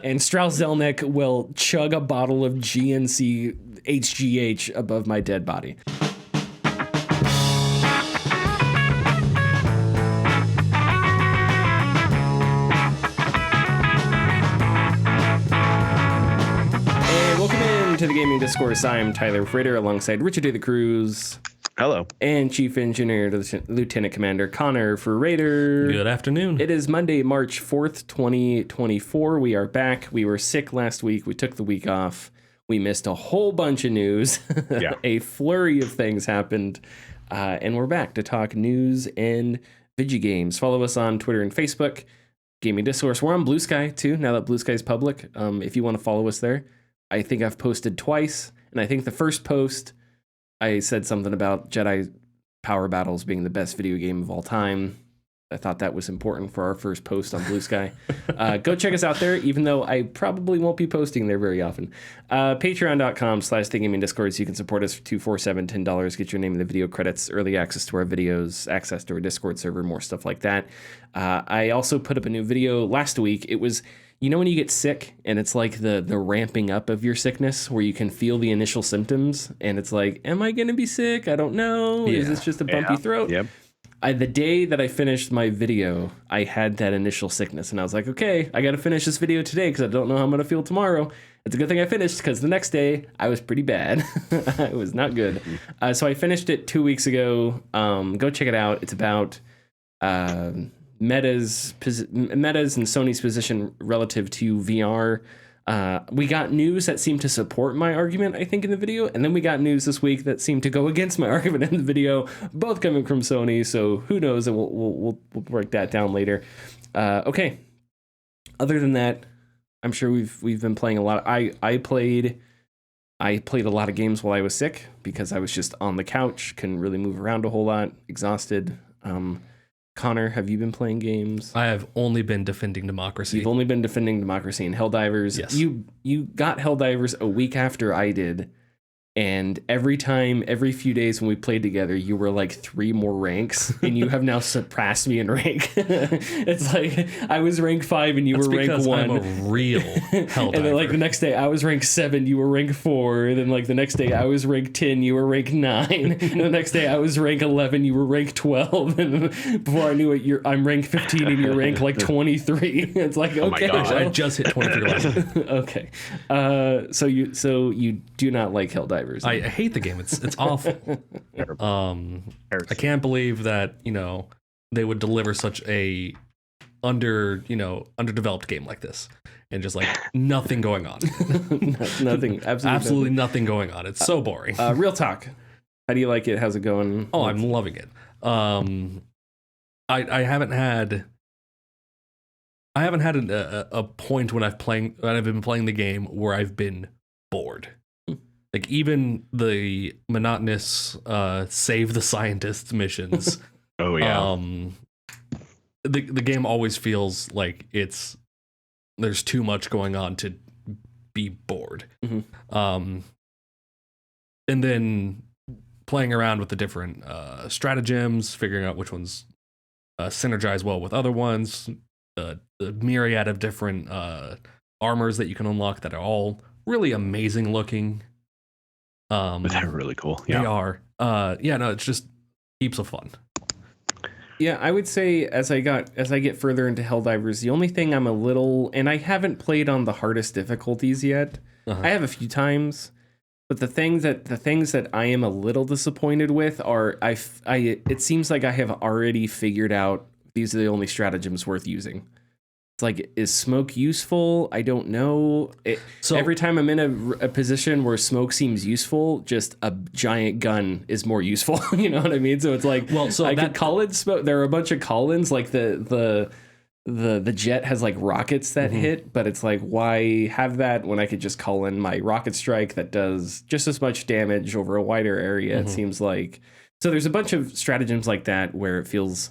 and Strauss Zelnick will chug a bottle of GNC HGH above my dead body. To the Gaming Discourse, I'm Tyler Frater alongside Richard A. the Cruz. Hello. And Chief Engineer Lieutenant Commander Connor for Raider. Good afternoon. It is Monday, March 4th, 2024. We are back. We were sick last week. We took the week off. We missed a whole bunch of news. Yeah. A flurry of things happened. And we're back to talk news and video games. Follow us on Twitter and Facebook, Gaming Discourse. We're on Blue Sky, too, now that Blue Sky is public. If you want to follow us there. I think I've posted twice, and I think the first post, I said something about Jedi Power Battles being the best video game of all time. I thought that was important for our first post on Blue Sky. Go check us out there, even though I probably won't be posting there very often. Patreon.com/TheGamingDiscord, so you can support us for $247, $10, get your name in the video credits, early access to our videos, access to our Discord server, more stuff like that. I also put up a new video last week. It was... You know when you get sick and it's like the ramping up of your sickness where you can feel the initial symptoms and it's like, am I going to be sick? I don't know. Yeah. Is this just a bumpy throat? Yep. The day that I finished my video, I had that initial sickness and I was like, okay, I got to finish this video today because I don't know how I'm going to feel tomorrow. It's a good thing I finished because the next day I was pretty bad. It was not good. So I finished it 2 weeks ago. Go check it out. It's about... Meta's and Sony's position relative to VR. We got news that seemed to support my argument, I think, in the video, and then we got news this week that seemed to go against my argument in the video, both coming from Sony. So who knows? And we'll break that down later. Okay. Other than that, I'm sure we've been playing a lot. I played a lot of games while I was sick because I was just on the couch, couldn't really move around a whole lot, exhausted. Connor, have you been playing games? I have only been defending democracy. You've only been defending democracy and Helldivers. Yes. You got Helldivers a week after I did. And every few days when we played together, you were like 3 more ranks, and you have now surpassed me in rank. It's like I was rank 5 and you were rank 1. I'm a real Helldiver. And then like the next day I was rank 7, you were rank 4. And then like the next day I was rank 10, you were rank 9. And the next day I was rank 11, you were rank 12. And before I knew it, I'm rank 15 and you're rank like 23. It's like, okay. Oh my gosh, I just hit 23 last night. Okay. So you do not like Helldivers. I hate the game. It's awful. I can't believe that, they would deliver such a underdeveloped game like this and just like nothing going on. Nothing. Absolutely nothing going on. It's so boring. Real talk. How do you like it? How's it going? Oh, I'm loving it. I haven't had a point when I've been playing the game where I've been bored. Like even the monotonous save the scientists missions. Oh yeah. The game always feels like there's too much going on to be bored. Mm-hmm. And then playing around with the different stratagems, figuring out which ones synergize well with other ones, the myriad of different armors that you can unlock that are all really amazing looking. They're really cool. Yeah. They are. It's just heaps of fun. Yeah, I would say as I get further into Helldivers, the only thing I'm a little, and I haven't played on the hardest difficulties yet. I have a few times, but the things that I am a little disappointed with are it seems like I have already figured out these are the only stratagems worth using. It's like, is smoke useful? I don't know. So every time I'm in a position where smoke seems useful, just a giant gun is more useful. You know what I mean? So it's like, I could call it smoke. There are a bunch of call-ins, like the jet has like rockets that hit, but it's like, why have that when I could just call in my rocket strike that does just as much damage over a wider area? It seems like. So there's a bunch of stratagems like that where it feels.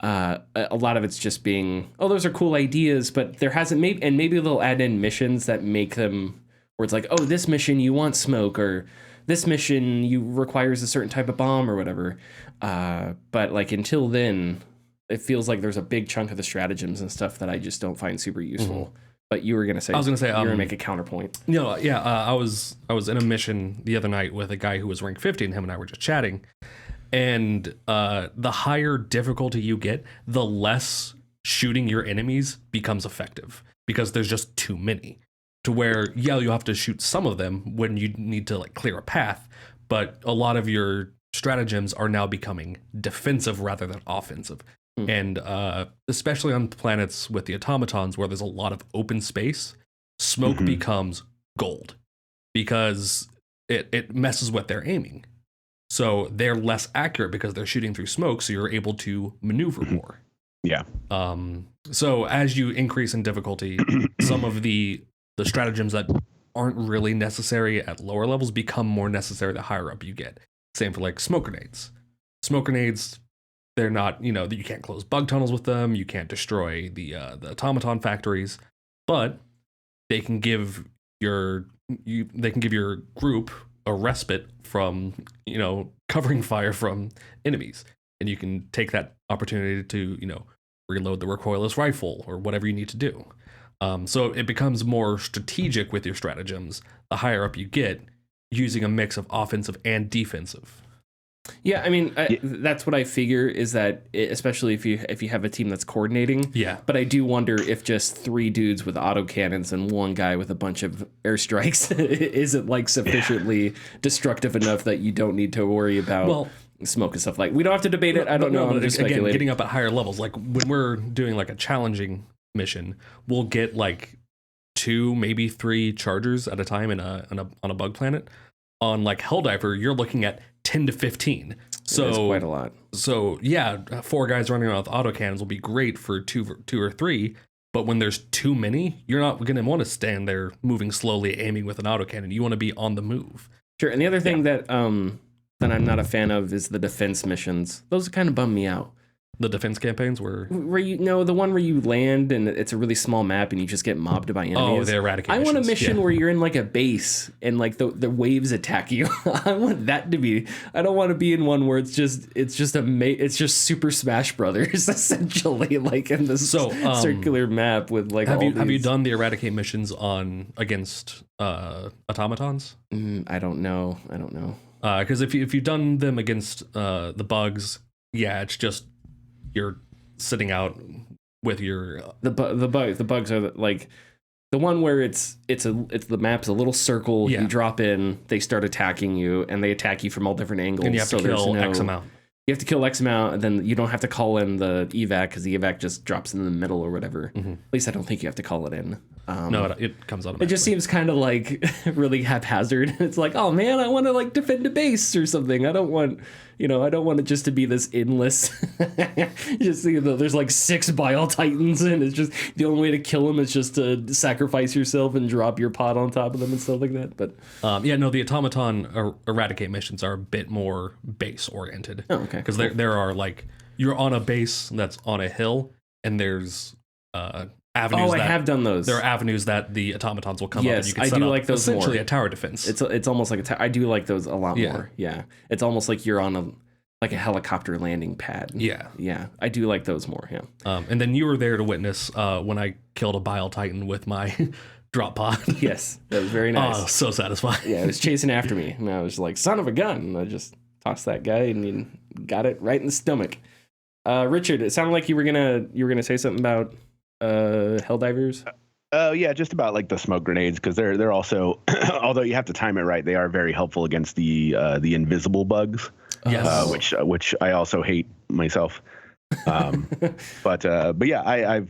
A lot of it's just being, those are cool ideas, but there hasn't, maybe they'll add in missions that make them where it's like, this mission you want smoke, or this mission you requires a certain type of bomb or whatever. But like until then, it feels like there's a big chunk of the stratagems and stuff that I just don't find super useful. But you were gonna say, I was gonna say, you were gonna make a counterpoint. No, yeah, I was in a mission the other night with a guy who was rank 50, and him and I were just chatting. And the higher difficulty you get, the less shooting your enemies becomes effective because there's just too many. To where, yeah, you have to shoot some of them when you need to like clear a path, but a lot of your stratagems are now becoming defensive rather than offensive. And especially on planets with the automatons where there's a lot of open space, smoke becomes gold because it messes with their aiming. So they're less accurate because they're shooting through smoke, so you're able to maneuver more. Yeah. So as you increase in difficulty, some of the stratagems that aren't really necessary at lower levels become more necessary the higher up you get. Same for like smoke grenades. Smoke grenades, they're not, you can't close bug tunnels with them. You can't destroy the automaton factories, but they can give your group a respite from, covering fire from enemies. And you can take that opportunity to, reload the recoilless rifle or whatever you need to do. So it becomes more strategic with your stratagems the higher up you get, using a mix of offensive and defensive. Yeah, I mean, that's what I figure is that, especially if you have a team that's coordinating. Yeah. But I do wonder if just 3 dudes with autocannons and 1 guy with a bunch of airstrikes isn't like sufficiently destructive enough that you don't need to worry about smoke and stuff. Like, we don't have to debate it. I don't know. I'm just speculating. Again, getting up at higher levels, like when we're doing like a challenging mission, we'll get like 2, maybe 3 chargers at a time on a bug planet. On like Helldiver, you're looking at 10 to 15. So that's quite a lot. So yeah, 4 guys running around with autocannons will be great for 2 or 3. But when there's too many, you're not going to want to stand there moving slowly, aiming with an autocannon. You want to be on the move. Sure. And the other thing that I'm not a fan of is the defense missions. Those kind of bum me out. The defense campaigns where the one where you land and it's a really small map and you just get mobbed by enemies. Oh, the eradicate missions. I want a mission where you're in like a base and like the waves attack you. I want that to be. I don't want to be in one where it's just Super Smash Brothers essentially, like in this circular map with like. Have you done the eradicate missions against automatons? I don't know. Because if you've done them against the bugs, yeah, it's just. You're sitting out with your the bugs are like the one where it's the map's a little circle. You drop in, they start attacking you, and they attack you from all different angles. And you have to kill X amount. You have to kill X amount, and then you don't have to call in the evac because the evac just drops in the middle or whatever. At least I don't think you have to call it in. No, it comes automatically. It just seems kind of like really haphazard. It's like, oh man, I want to like defend a base or something. I don't want it just to be this endless. Just there's like 6 Bile Titans, and it's just the only way to kill them is just to sacrifice yourself and drop your pod on top of them and stuff like that. But the automaton eradicate missions are a bit more base oriented. Oh, okay. Because there are like you're on a base that's on a hill, and there's avenues. I have done those. There are avenues that the automatons will come up, and you can I set do up like those essentially more. A tower defense. It's almost like I do like those a lot more. Yeah, it's almost like you're on a helicopter landing pad. Yeah, I do like those more. Yeah. And then you were there to witness when I killed a Bile Titan with my drop pod. Yes, that was very nice. Oh, so satisfying. Yeah, it was chasing after me, and I was like, "Son of a gun!" And I just tossed that guy, and he got it right in the stomach. Richard, it sounded like you were gonna say something about Helldivers. Yeah, just about like the smoke grenades, because they're also, although you have to time it right, they are very helpful against the invisible bugs. Yes. Which I also hate myself. But yeah,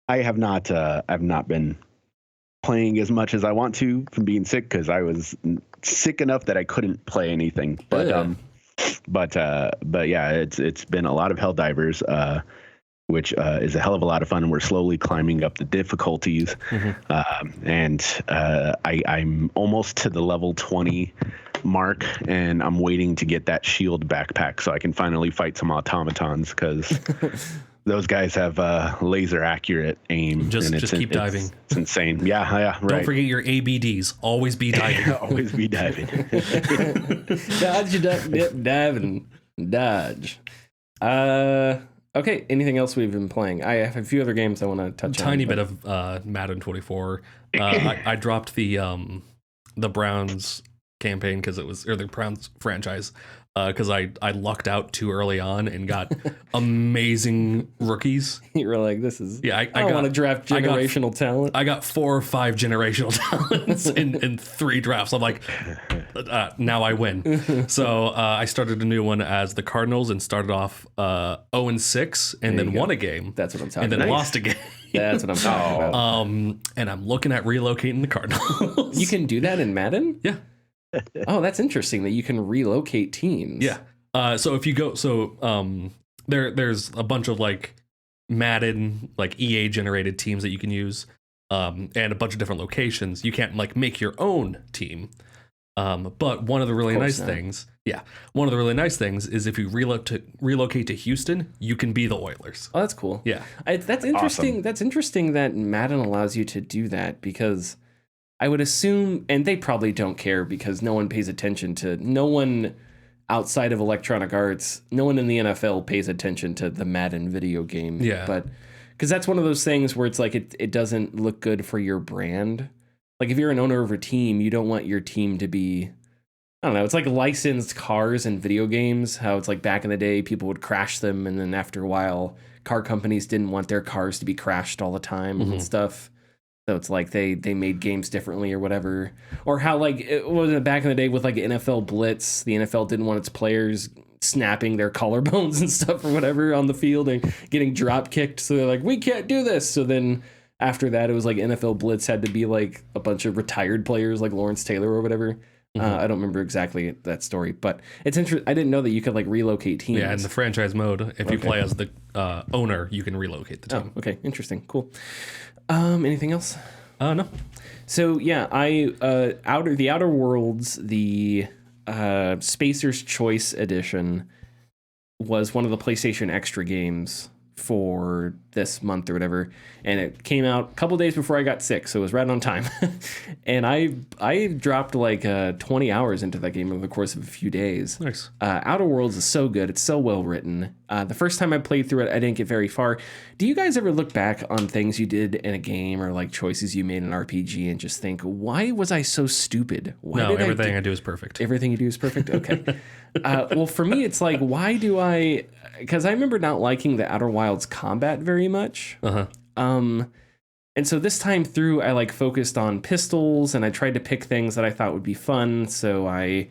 I've not been playing as much as I want to from being sick, because I was sick enough that I couldn't play anything. But yeah, it's been a lot of Helldivers, which is a hell of a lot of fun, and we're slowly climbing up the difficulties. And I'm almost to the level 20 mark, and I'm waiting to get that shield backpack so I can finally fight some automatons, because those guys have laser accurage aim. Just keep diving. It's insane. Yeah, right. Don't forget your ABDs. Always be diving. Always be diving. Dodge, duck, dip, dive, and dodge. Okay. Anything else we've been playing? I have a few other games I want to touch on. Tiny bit of Madden 24. I dropped the Browns campaign because it was, or the Browns franchise, because I lucked out too early on and got amazing rookies. You were like, this is, Yeah, I want to draft generational talent. I got 4 or 5 generational talents in 3 drafts. I'm like, now I win. So I started a new one as the Cardinals and started off 0-6 and then won a game. That's what I'm talking and then about. lost a game. That's what I'm talking about. And I'm looking at relocating the Cardinals. You can do that in Madden? Yeah. Oh, that's interesting that you can relocate teams. Yeah. So if you go, there's a bunch of like Madden, like EA generated teams that you can use, and a bunch of different locations. You can't like make your own team. But one of the really nice things, is if you relocate to Houston, you can be the Oilers. Oh, that's cool. Yeah. That's interesting. Awesome. That's interesting that Madden allows you to do that, because I would assume, and they probably don't care because no one pays attention to, no one outside of Electronic Arts, no one in the NFL pays attention to the Madden video game. Yeah. But because that's one of those things where it's like it doesn't look good for your brand. Like if you're an owner of a team, you don't want your team to be, I don't know, it's like licensed cars and video games, how it's like back in the day, people would crash them. And then after a while, car companies didn't want their cars to be crashed all the time and stuff. So it's like they made games differently or whatever. Or how like it was back in the day with like NFL Blitz, the NFL didn't want its players snapping their collarbones and stuff or whatever on the field and getting drop kicked. So they're like, we can't do this. So then after that, it was like NFL Blitz had to be like a bunch of retired players like Lawrence Taylor or whatever. I don't remember exactly that story, but it's interesting. I didn't know that you could like relocate teams. Yeah, in the franchise mode, if you play as the owner, you can relocate the team. Oh, okay, interesting, cool. Anything else? No. So yeah, the Outer Worlds, the Spacer's Choice Edition was one of the PlayStation Extra games for this month or whatever, and it came out a couple days before I got sick, so it was right on time. And I dropped like 20 hours into that game over the course of a few days. Nice. Outer Worlds is so good. It's so well written. The first time I played through it, I didn't get very far. Do you guys ever look back on things you did in a game or like choices you made in an RPG and just think, why was I so stupid? No, everything I do is perfect. Everything you do is perfect? Okay. Well, for me, it's like, why do I... Because I remember not liking the Outer Wilds combat very much. And so this time through, I like focused on pistols and I tried to pick things that I thought would be fun. So I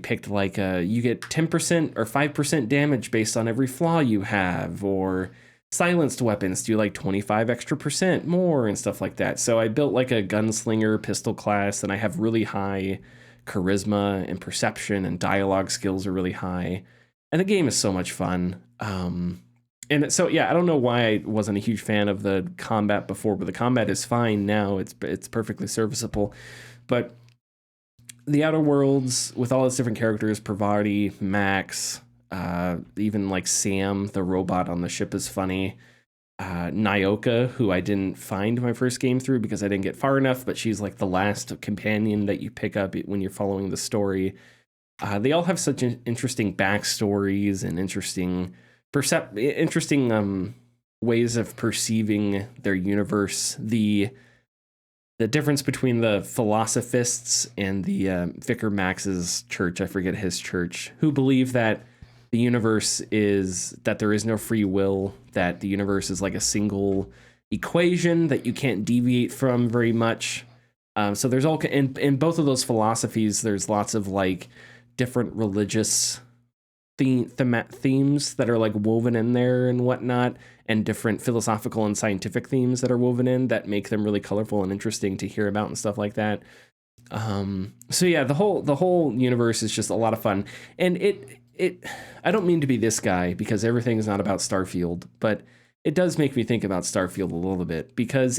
picked like you get 10% or 5% damage based on every flaw you have, or silenced weapons do like 25 extra percent more and stuff like that. So I built like a gunslinger pistol class, and I have really high charisma and perception, and dialogue skills are really high. And the game is so much fun. And so, yeah, I don't know why I wasn't a huge fan of the combat before, but the combat is fine now. It's perfectly serviceable. But the Outer Worlds, with all its different characters, Parvati, Max, even like Sam, the robot on the ship, is funny. Nyoka, who I didn't find my first game through because I didn't get far enough, but she's like the last companion that you pick up when you're following the story. They all have such interesting backstories and interesting ways of perceiving their universe. The difference between the philosophists and the Vicar Max's church, I forget his church, who believe that the universe is that there is no free will, that the universe is like a single equation that you can't deviate from very much. So there's all in both of those philosophies, there's lots of like different religious themes that are like woven in there and whatnot, and different philosophical and scientific themes that are woven in that make them really colorful and interesting to hear about and stuff like that. So yeah, the whole universe is just a lot of fun. And it I don't mean to be this guy because everything is not about Starfield, but it does make me think about Starfield a little bit, because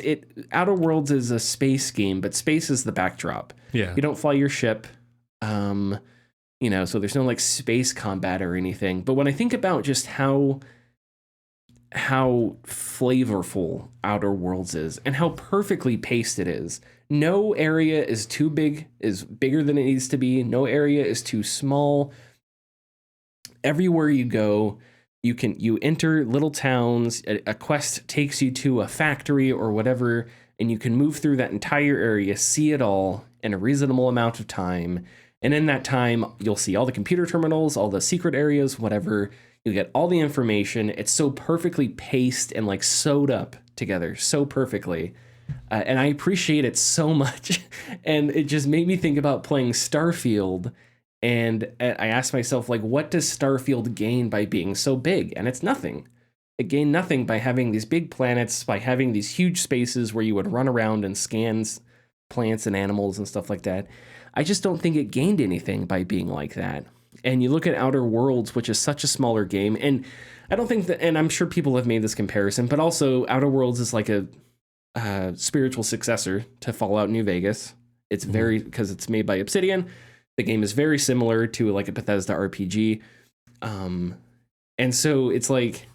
Outer Worlds is a space game, but space is the backdrop. Yeah. You don't fly your ship. So there's no like space combat or anything. But when I think about just how flavorful Outer Worlds is and how perfectly paced it is, no area is too big, is bigger than it needs to be. No area is too small. Everywhere you go, you enter little towns, a quest takes you to a factory or whatever, and you can move through that entire area, see it all in a reasonable amount of time. And in that time, you'll see all the computer terminals, all the secret areas, whatever. You get all the information. It's so perfectly paced and like sewed up together so perfectly. And I appreciate it so much. And it just made me think about playing Starfield. And I asked myself, like, what does Starfield gain by being so big? And it's nothing. It gained nothing by having these big planets, by having these huge spaces where you would run around and scan plants and animals and stuff like that. I just don't think it gained anything by being like that. And you look at Outer Worlds, which is such a smaller game, and I don't think that, and I'm sure people have made this comparison, but also Outer Worlds is like a spiritual successor to Fallout New Vegas. It's very, because it's made by Obsidian. The game is very similar to like a Bethesda RPG. And so it's like,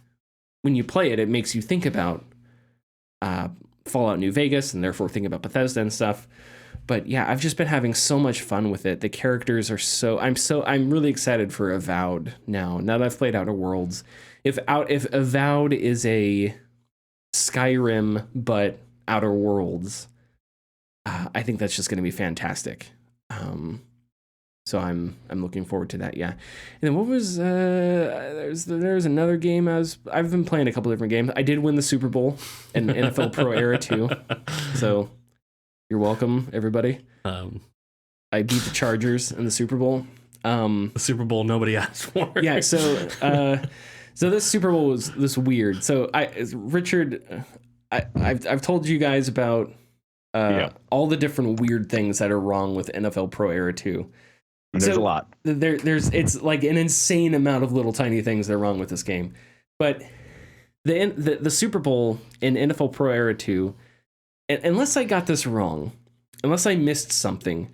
when you play it, it makes you think about Fallout New Vegas and therefore think about Bethesda and stuff. But yeah, I've just been having so much fun with it. The characters are I'm really excited for Avowed now that I've played Outer Worlds. If Avowed is a Skyrim but Outer Worlds, I think that's just going to be fantastic. So I'm looking forward to that. Yeah. And then what was there's another game I've been playing a couple different games. I did win the Super Bowl in NFL Pro Era 2. So you're welcome, everybody. I beat the Chargers in the Super Bowl. The Super Bowl nobody asked for. Yeah, so this Super Bowl was this weird. So Richard, I've told you guys about all the different weird things that are wrong with NFL Pro Era 2. And there's a lot. It's like an insane amount of little tiny things that are wrong with this game. But the Super Bowl in NFL Pro Era 2, unless I got this wrong, unless I missed something,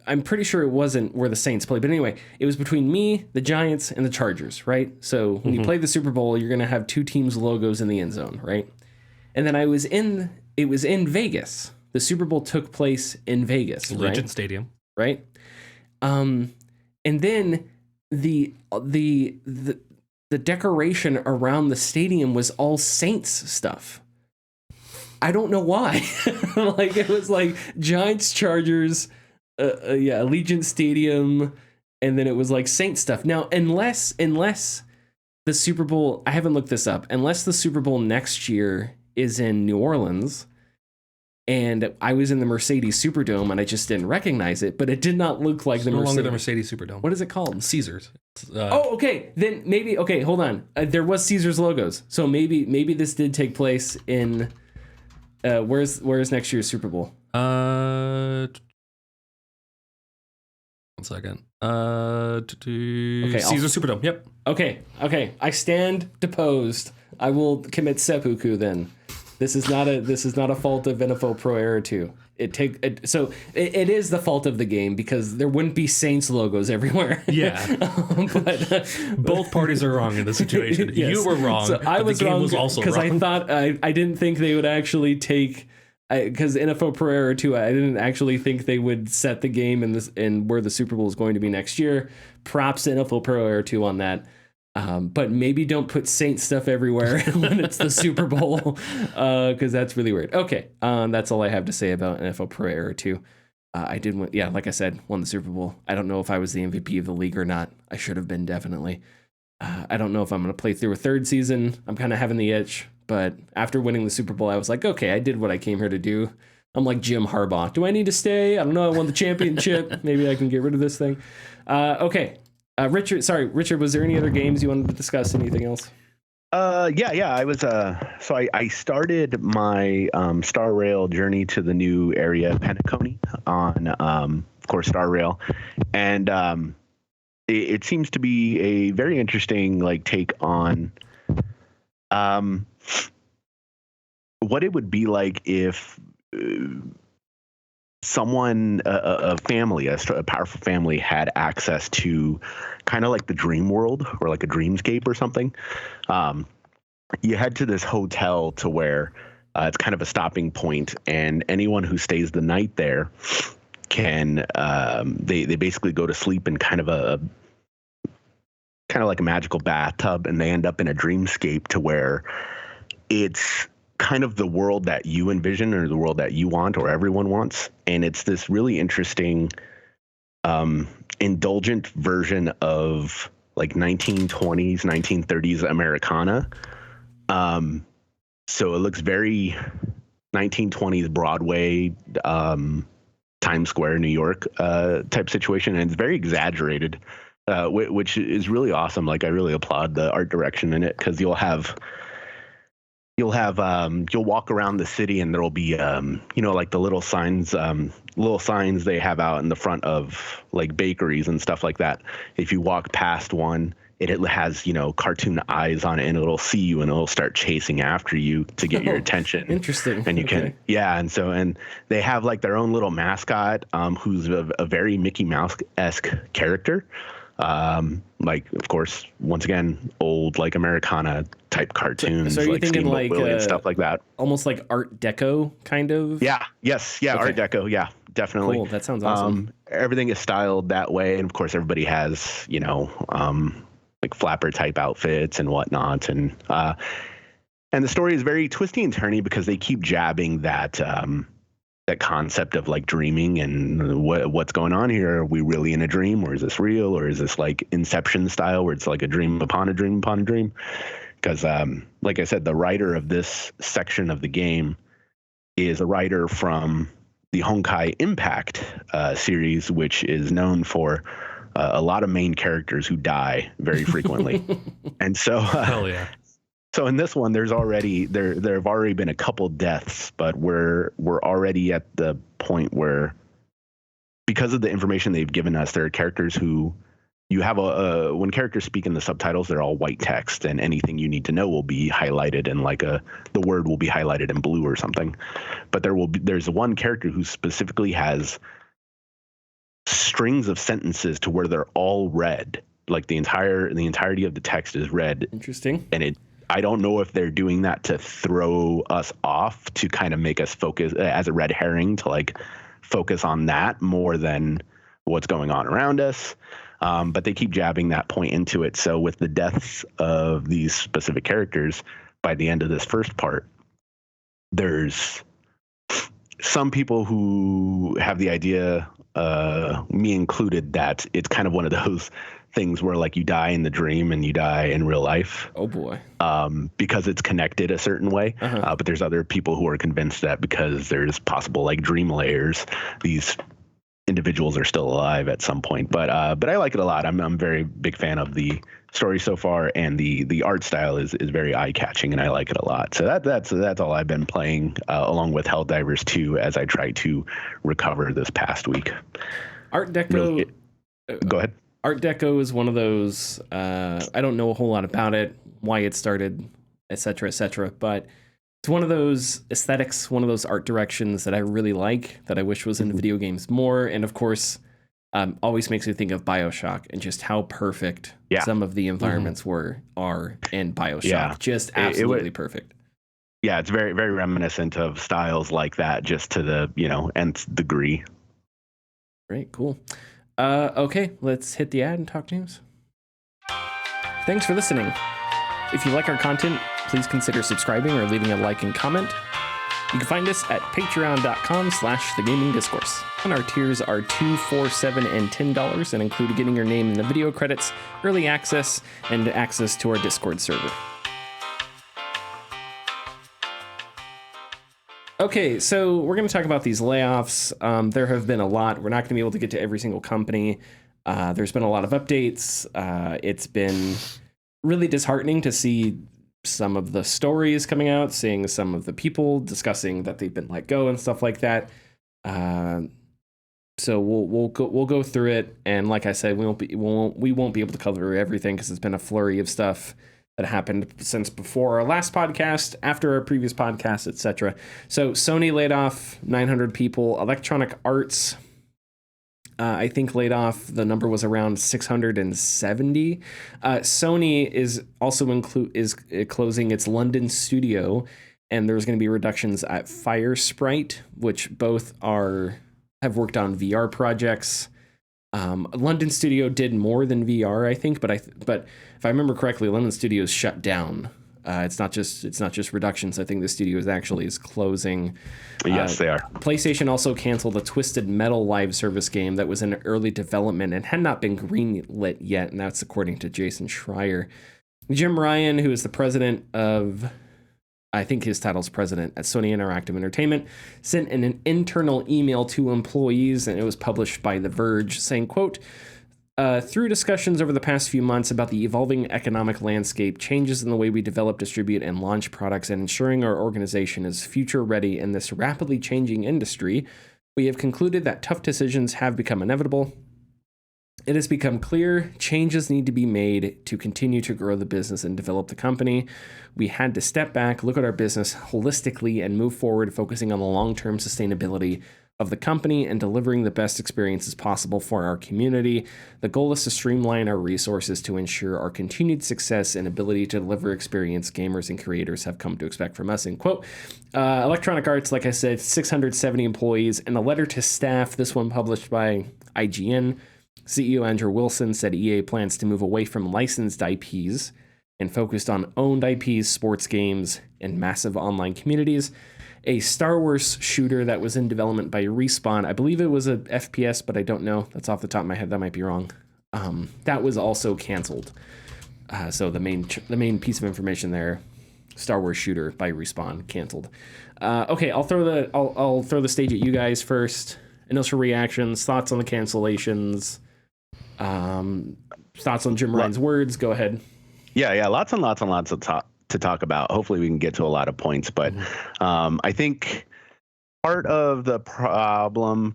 I'm pretty sure it wasn't where the Saints played. But anyway, it was between me, the Giants, and the Chargers, right? So when you play the Super Bowl, you're going to have two teams' logos in the end zone, right? And then it was in Vegas. The Super Bowl took place in Vegas, Allegiant Stadium. Right? And then the decoration around the stadium was all Saints stuff. I don't know why. Like it was like Giants, Chargers, Allegiant Stadium, and then it was like Saints stuff. Now, unless the Super Bowl, I haven't looked this up, unless the Super Bowl next year is in New Orleans, and I was in the Mercedes Superdome and I just didn't recognize it, but it did not look like the no Mercedes. longer the Mercedes Superdome. What is it called? Caesars. Okay. Then maybe. Okay, hold on. There was Caesars logos, so maybe this did take place in. Where's next year's Super Bowl? 1 second. Caesars Superdome. Yep. Okay. I stand deposed. I will commit seppuku then. This is not a fault of NFL Pro Era 2. It is the fault of the game because there wouldn't be Saints logos everywhere. Yeah. But both parties are wrong in this situation. Yes. You were wrong. So I was wrong because I thought I didn't think they would actually take, because NFL Pro Era 2, I didn't actually think they would set the game in where the Super Bowl is going to be next year. Props to NFL Pro Era 2 on that. But maybe don't put Saint stuff everywhere when it's the Super Bowl, because that's really weird. Okay, that's all I have to say about NFL Pro Era 2. I did win, like I said, won the Super Bowl. I don't know if I was the MVP of the league or not. I should have been, definitely. I don't know if I'm going to play through a third season. I'm kind of having the itch, but after winning the Super Bowl, I was like, okay, I did what I came here to do. I'm like Jim Harbaugh. Do I need to stay? I don't know. I won the championship. Maybe I can get rid of this thing. Okay. Richard, was there any other games you wanted to discuss? Anything else? Yeah. I was, I started my, Star Rail journey to the new area, Penacony, on, of course, Star Rail. And, it seems to be a very interesting, like, take on, what it would be like if, someone, a family, a powerful family had access to kind of like the dream world or like a dreamscape or something. You head to this hotel to where it's kind of a stopping point, and anyone who stays the night there can, they basically go to sleep in kind of kind of like a magical bathtub, and they end up in a dreamscape to where it's kind of the world that you envision or the world that you want or everyone wants. And it's this really interesting, indulgent version of like 1920s, 1930s Americana. So it looks very 1920s Broadway, Times Square, New York type situation. And it's very exaggerated, which is really awesome. Like, I really applaud the art direction in it, because you'll walk around the city and there'll be, like the little signs they have out in the front of like bakeries and stuff like that. If you walk past one, it has, cartoon eyes on it, and it'll see you and it'll start chasing after you to get your attention. Interesting. And you can, and they have like their own little mascot, who's a very Mickey Mouse-esque character. Like, of course, once again, old like Americana type cartoons. So are you like thinking like and stuff like that? Almost like Art Deco kind of? Yeah. Yes. Yeah. Okay. Art Deco. Yeah, definitely. Cool. That sounds awesome. Everything is styled that way, and of course, everybody has like flapper type outfits and whatnot, and the story is very twisty and turny because they keep jabbing that concept of like dreaming and what's going on here. Are we really in a dream, or is this real, or is this like Inception style where it's like a dream upon a dream upon a dream? Because like I said, the writer of this section of the game is a writer from the Honkai Impact series, which is known for a lot of main characters who die very frequently. And so hell yeah. So in this one, there have already been a couple deaths, but we're already at the point where, because of the information they've given us, there are characters who you have when characters speak in the subtitles, they're all white text, and anything you need to know will be highlighted, and the word will be highlighted in blue or something. But there's one character who specifically has strings of sentences to where they're all red, like the entirety of the text is red. Interesting. And I don't know if they're doing that to throw us off, to kind of make us focus as a red herring, to like focus on that more than what's going on around us. But they keep jabbing that point into it. So with the deaths of these specific characters, by the end of this first part, there's some people who have the idea, me included, that it's kind of one of those things where like you die in the dream and you die in real life. Oh boy. Because it's connected a certain way. But there's other people who are convinced that because there's possible like dream layers, these individuals are still alive at some point. But I like it a lot. I'm a very big fan of the story so far, and the art style is very eye-catching, and I like it a lot. So that's all I've been playing, along with Helldivers 2, as I try to recover this past week. Art Deco. Really, go ahead. Art Deco is one of those, I don't know a whole lot about it, why it started, etc., but it's one of those aesthetics, one of those art directions that I really like, that I wish was in video games more. And of course, always makes me think of BioShock and just how perfect some of the environments are in BioShock. Yeah. Just absolutely perfect. Yeah, it's very, very reminiscent of styles like that, just to the, nth degree. Great, cool. Okay, let's hit the ad and talk news. Thanks for listening. If you like our content, please consider subscribing or leaving a like and comment. You can find us at patreon.com/thegamingdiscourse. And our tiers are $2, $4, $7, and $10, and include getting your name in the video credits, early access, and access to our Discord server. Okay, so we're going to talk about these layoffs. There have been a lot. We're not going to be able to get to every single company. There's been a lot of updates. It's been really disheartening to see some of the stories coming out, seeing some of the people discussing that they've been let go and stuff like that. So we'll go through it, and like I said, we won't be able to cover everything because it's been a flurry of stuff that happened since before our last podcast, after our previous podcast, etc. So Sony laid off 900 people. Electronic Arts, I think, laid off, the number was around 670. Sony is also closing its London studio, and there's going to be reductions at Firesprite, which both have worked on VR projects. London Studio did more than VR, I think, but if I remember correctly, London Studios shut down. It's not just reductions. I think the studio is closing. Yes, they are. PlayStation also canceled a Twisted Metal live service game that was in early development and had not been greenlit yet, and that's according to Jason Schreier. Jim Ryan, who is the president of, I think his title's president at Sony Interactive Entertainment, sent an internal email to employees, and it was published by The Verge, saying, quote, through discussions over the past few months about the evolving economic landscape, changes in the way we develop, distribute, and launch products, and ensuring our organization is future ready in this rapidly changing industry, we have concluded that tough decisions have become inevitable. It has become clear changes need to be made to continue to grow the business and develop the company. We had to step back, look at our business holistically, and move forward, focusing on the long-term sustainability of the company and delivering the best experiences possible for our community. The goal is to streamline our resources to ensure our continued success and ability to deliver experience gamers and creators have come to expect from us, end quote. Electronic Arts, like I said, 670 employees. In a letter to staff, this one published by IGN, CEO Andrew Wilson said EA plans to move away from licensed IPs and focused on owned IPs, sports games, and massive online communities. A Star Wars shooter that was in development by Respawn, I believe it was a FPS, but I don't know. That's off the top of my head. That might be wrong. That was also canceled. So the main piece of information there, Star Wars shooter by Respawn, canceled. Okay, I'll throw the stage at you guys first. Initial reactions, thoughts on the cancellations, thoughts on Jim Ryan's words. Go ahead. Yeah, lots and lots and lots of to talk about. Hopefully we can get to a lot of points, but I think part of the problem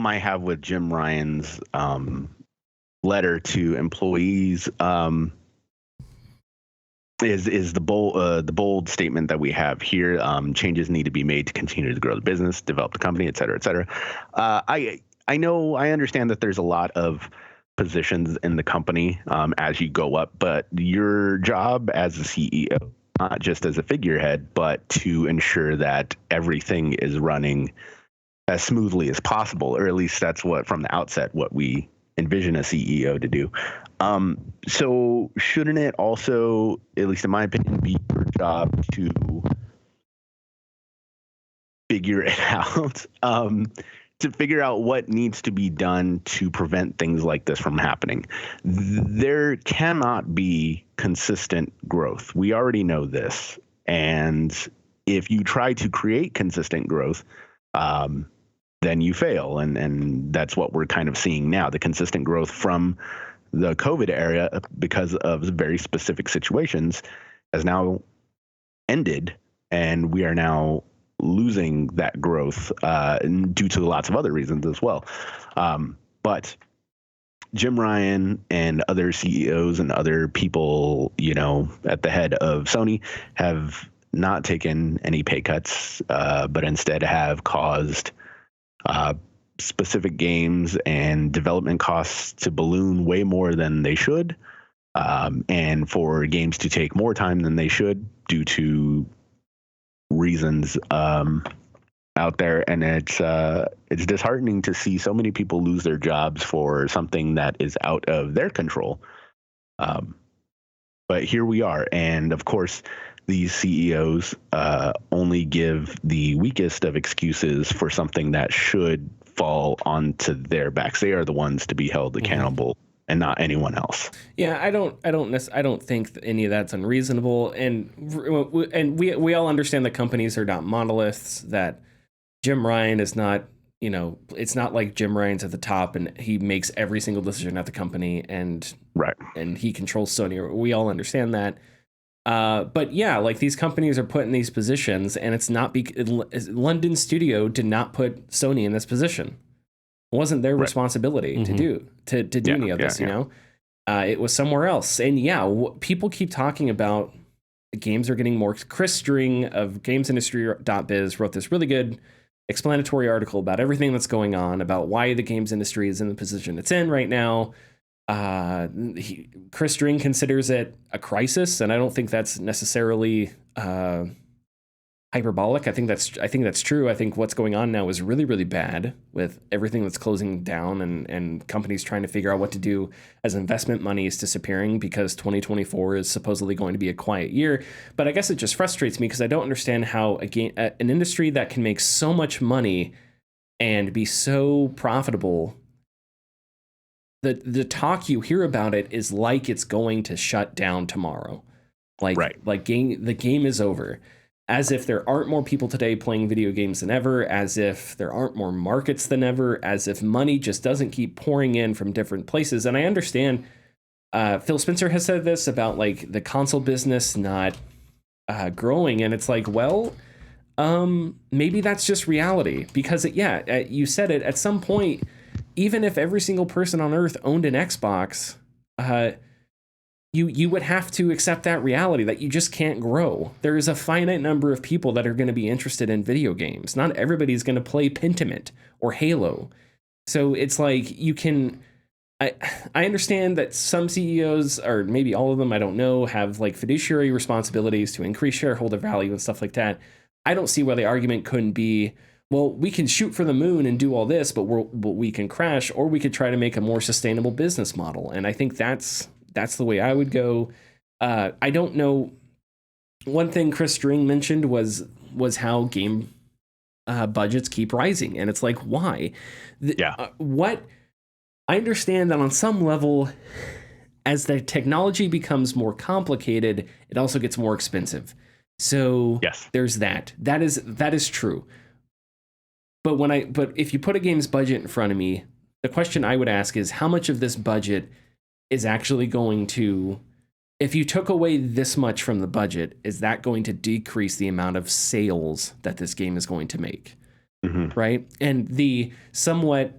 I have with Jim Ryan's letter to employees is the bold statement that we have here. Changes need to be made to continue to grow the business, develop the company, et cetera, et cetera. I understand that there's a lot of positions in the company as you go up, but your job as a CEO, not just as a figurehead, but to ensure that everything is running as smoothly as possible, or at least that's what from the outset what we envision a CEO to do. So shouldn't it also, at least in my opinion, be your job to figure it out? To figure out what needs to be done to prevent things like this from happening. There cannot be consistent growth. We already know this. And if you try to create consistent growth, then you fail. And that's what we're kind of seeing now. The consistent growth from the COVID era, because of very specific situations, has now ended. And we are now losing that growth due to lots of other reasons as well. But Jim Ryan and other CEOs and other people, at the head of Sony have not taken any pay cuts, but instead have caused specific games and development costs to balloon way more than they should, and for games to take more time than they should due to reasons out there. And it's disheartening to see so many people lose their jobs for something that is out of their control. But here we are. And of course, these CEOs only give the weakest of excuses for something that should fall onto their backs. They are the ones to be held accountable and not anyone else. Yeah, I don't think that any of that's unreasonable, and we all understand that companies are not monoliths. That Jim Ryan is not, it's not like Jim Ryan's at the top and he makes every single decision at the company, and he controls Sony. We all understand that. But yeah, like these companies are put in these positions, and it's not London Studio did not put Sony in this position. It wasn't their responsibility to do any of this, it was somewhere else. And people keep talking about games are getting more. Chris String of GamesIndustry.biz wrote this really good explanatory article about everything that's going on, about why the games industry is in the position it's in right now. Chris String considers it a crisis, and I don't think that's necessarily hyperbolic. I think that's true. I think what's going on now is really, really bad with everything that's closing down and companies trying to figure out what to do as investment money is disappearing because 2024 is supposedly going to be a quiet year. But I guess it just frustrates me because I don't understand how an industry that can make so much money and be so profitable, the talk you hear about it is like it's going to shut down tomorrow. The game is over. As if there aren't more people today playing video games than ever, as if there aren't more markets than ever, as if money just doesn't keep pouring in from different places. And I understand Phil Spencer has said this about like the console business not growing. And it's like, well, maybe that's just reality because you said it at some point, even if every single person on earth owned an Xbox, you would have to accept that reality that you just can't grow. There is a finite number of people that are going to be interested in video games. Not everybody's going to play Pentiment or Halo. So it's like I understand that some CEOs, or maybe all of them, I don't know, have like fiduciary responsibilities to increase shareholder value and stuff like that. I don't see why the argument couldn't be, well, we can shoot for the moon and do all this, but we can crash, or we could try to make a more sustainable business model. And I think that's the way I would go. I don't know. One thing Chris String mentioned was how game budgets keep rising. And it's like, why? What? I understand that on some level, as the technology becomes more complicated, it also gets more expensive. So there's that. That is true. But if you put a game's budget in front of me, the question I would ask is how much of this budget is actually going to, if you took away this much from the budget, is that going to decrease the amount of sales that this game is going to make? Mm-hmm. Right? And the somewhat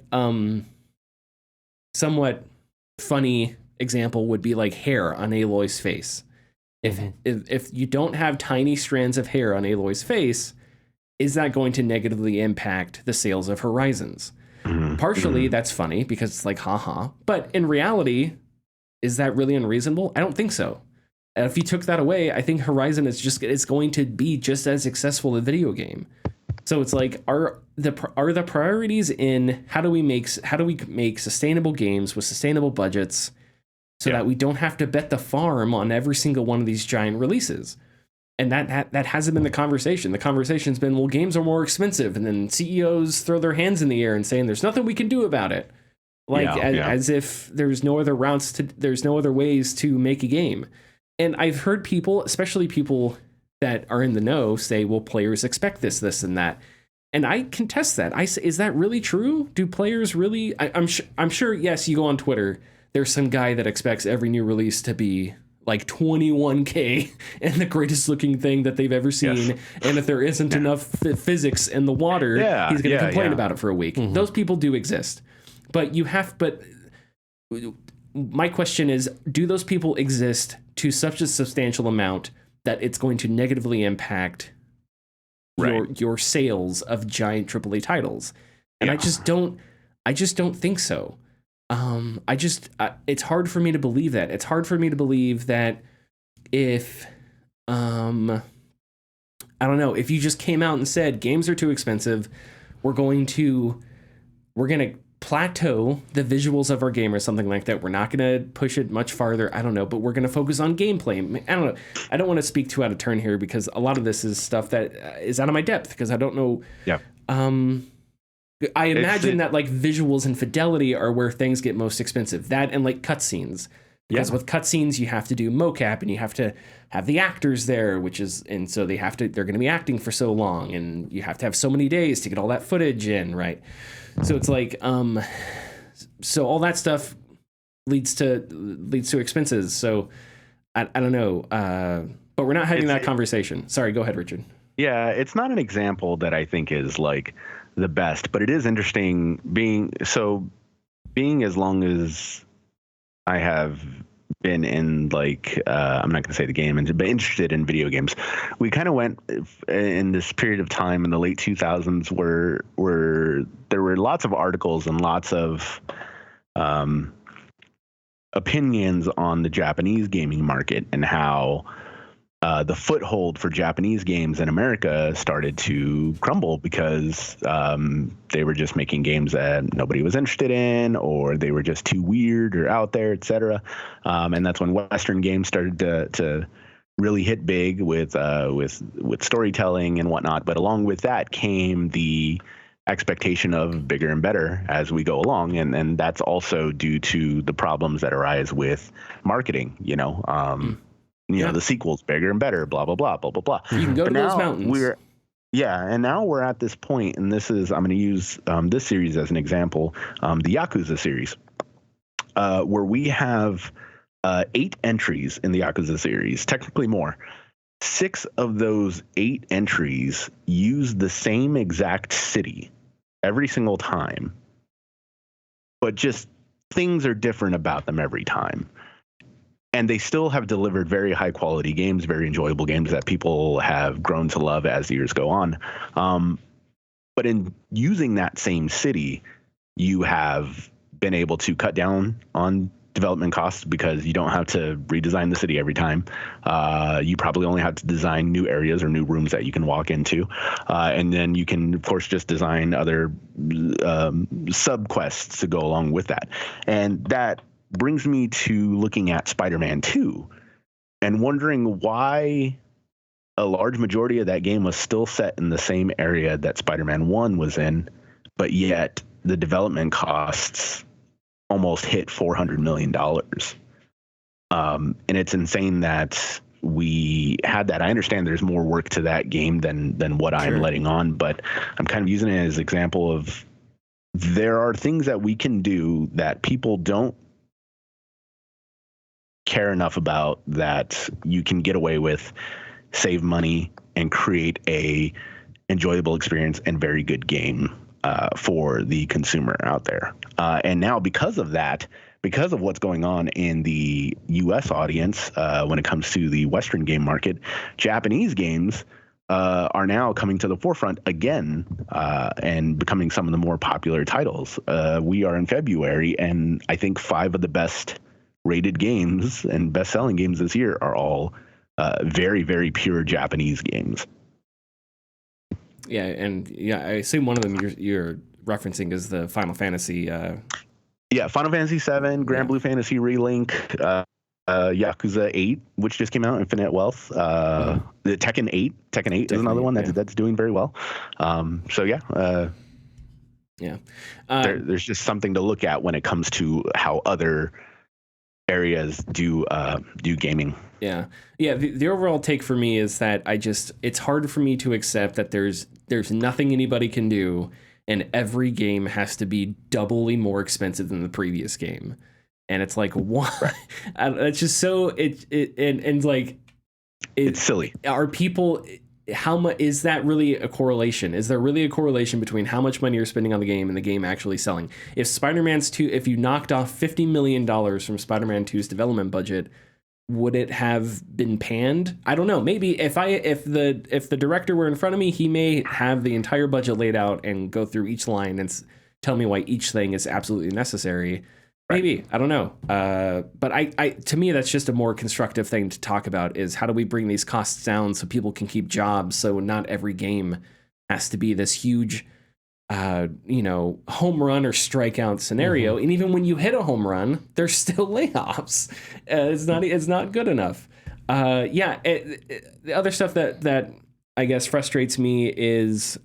funny example would be like hair on Aloy's face. If you don't have tiny strands of hair on Aloy's face, is that going to negatively impact the sales of Horizons? Mm-hmm. Partially, that's funny because it's like, haha. But in reality, is that really unreasonable? I don't think so. And if you took that away, I think Horizon is going to be just as successful a video game. So it's like, are the priorities in how do we make sustainable games with sustainable budgets so that we don't have to bet the farm on every single one of these giant releases? And that hasn't been the conversation. The conversation's been, well, games are more expensive, and then CEOs throw their hands in the air and saying there's nothing we can do about it. As if there's no other ways to make a game. And I've heard people, especially people that are in the know, say, well, players expect this, and that. And I contest that. Is that really true? Do players really? I'm sure, yes, you go on Twitter, there's some guy that expects every new release to be like 21K and the greatest looking thing that they've ever seen. Yes. And if there isn't enough physics in the water, he's going to complain about it for a week. Mm-hmm. Those people do exist. But my question is, do those people exist to such a substantial amount that it's going to negatively impact your sales of giant AAA titles? And I just don't think so. It's hard for me to believe that. It's hard for me to believe that if, I don't know, if you just came out and said games are too expensive, we're going to plateau the visuals of our game or something like that. We're not going to push it much farther. I don't know, but we're going to focus on gameplay. I don't know. I don't want to speak too out of turn here because a lot of this is stuff that is out of my depth because I don't know. Yeah. I imagine that like visuals and fidelity are where things get most expensive. That and like cutscenes. Because with cutscenes you have to do mocap and you have to have the actors there, so they're going to be acting for so long and you have to have so many days to get all that footage in, right? So it's like so all that stuff leads to expenses. So I don't know. But we're not having that conversation. Sorry, go ahead, Richard. Yeah, it's not an example that I think is like the best, but it is interesting being as long as I have been in like I'm not going to say the game, but interested in video games. We kind of went in this period of time in the late 2000s where there were lots of articles and lots of opinions on the Japanese gaming market and how the foothold for Japanese games in America started to crumble because they were just making games that nobody was interested in, or they were just too weird or out there, etc. And that's when Western games started to really hit big with storytelling and whatnot. But along with that came the expectation of bigger and better as we go along, and that's also due to the problems that arise with marketing. You know, the sequel's bigger and better, blah blah blah blah blah blah. You can go to those mountains. And now we're at this point, and this is, I'm going to use this series as an example, the Yakuza series, where we have 8 entries in the Yakuza series, technically more. 6 of those 8 entries use the same exact city every single time, but just things are different about them every time. And they still have delivered very high quality games, very enjoyable games that people have grown to love as the years go on. But in using that same city, you have been able to cut down on development costs because you don't have to redesign the city every time. You probably only have to design new areas or new rooms that you can walk into. And then you can, of course, just design other sub-quests to go along with that. And that brings me to looking at Spider-Man 2 and wondering why a large majority of that game was still set in the same area that Spider-Man 1 was in, but yet the development costs almost hit $400 million. And it's insane that we had that. I understand there's more work to that game than what I'm letting on, but I'm kind of using it as an example of there are things that we can do that people don't care enough about that you can get away with, save money, and create a enjoyable experience and very good game for the consumer out there. And now because of that, because of what's going on in the U.S. audience when it comes to the Western game market, Japanese games are now coming to the forefront again and becoming some of the more popular titles. We are in February, and I think 5 of the best rated games and best-selling games this year are all very, very pure Japanese games. Yeah, and I assume one of them you're referencing is the Final Fantasy. Final Fantasy 7, Grand Blue Fantasy Relink, Yakuza 8, which just came out, Infinite Wealth. The Tekken 8 is another one that's doing very well. There's just something to look at when it comes to how other areas do gaming. The overall take for me is that it's hard for me to accept that there's nothing anybody can do and every game has to be doubly more expensive than the previous game. And it's like, what? It's just so it's silly. Are people, how much is that really a correlation? Is there really a correlation between how much money you're spending on the game and the game actually selling? If Spider-Man's 2, if you knocked off $50 million from Spider-Man 2's development budget, would it have been panned? I don't know. Maybe if the director were in front of me, he may have the entire budget laid out and go through each line and tell me why each thing is absolutely necessary. Right. Maybe, I don't know. But I to me, that's just a more constructive thing to talk about is how do we bring these costs down so people can keep jobs, so not every game has to be this huge, home run or strikeout scenario. And even when you hit a home run, there's still layoffs. It's not good enough. The other stuff that I guess frustrates me is,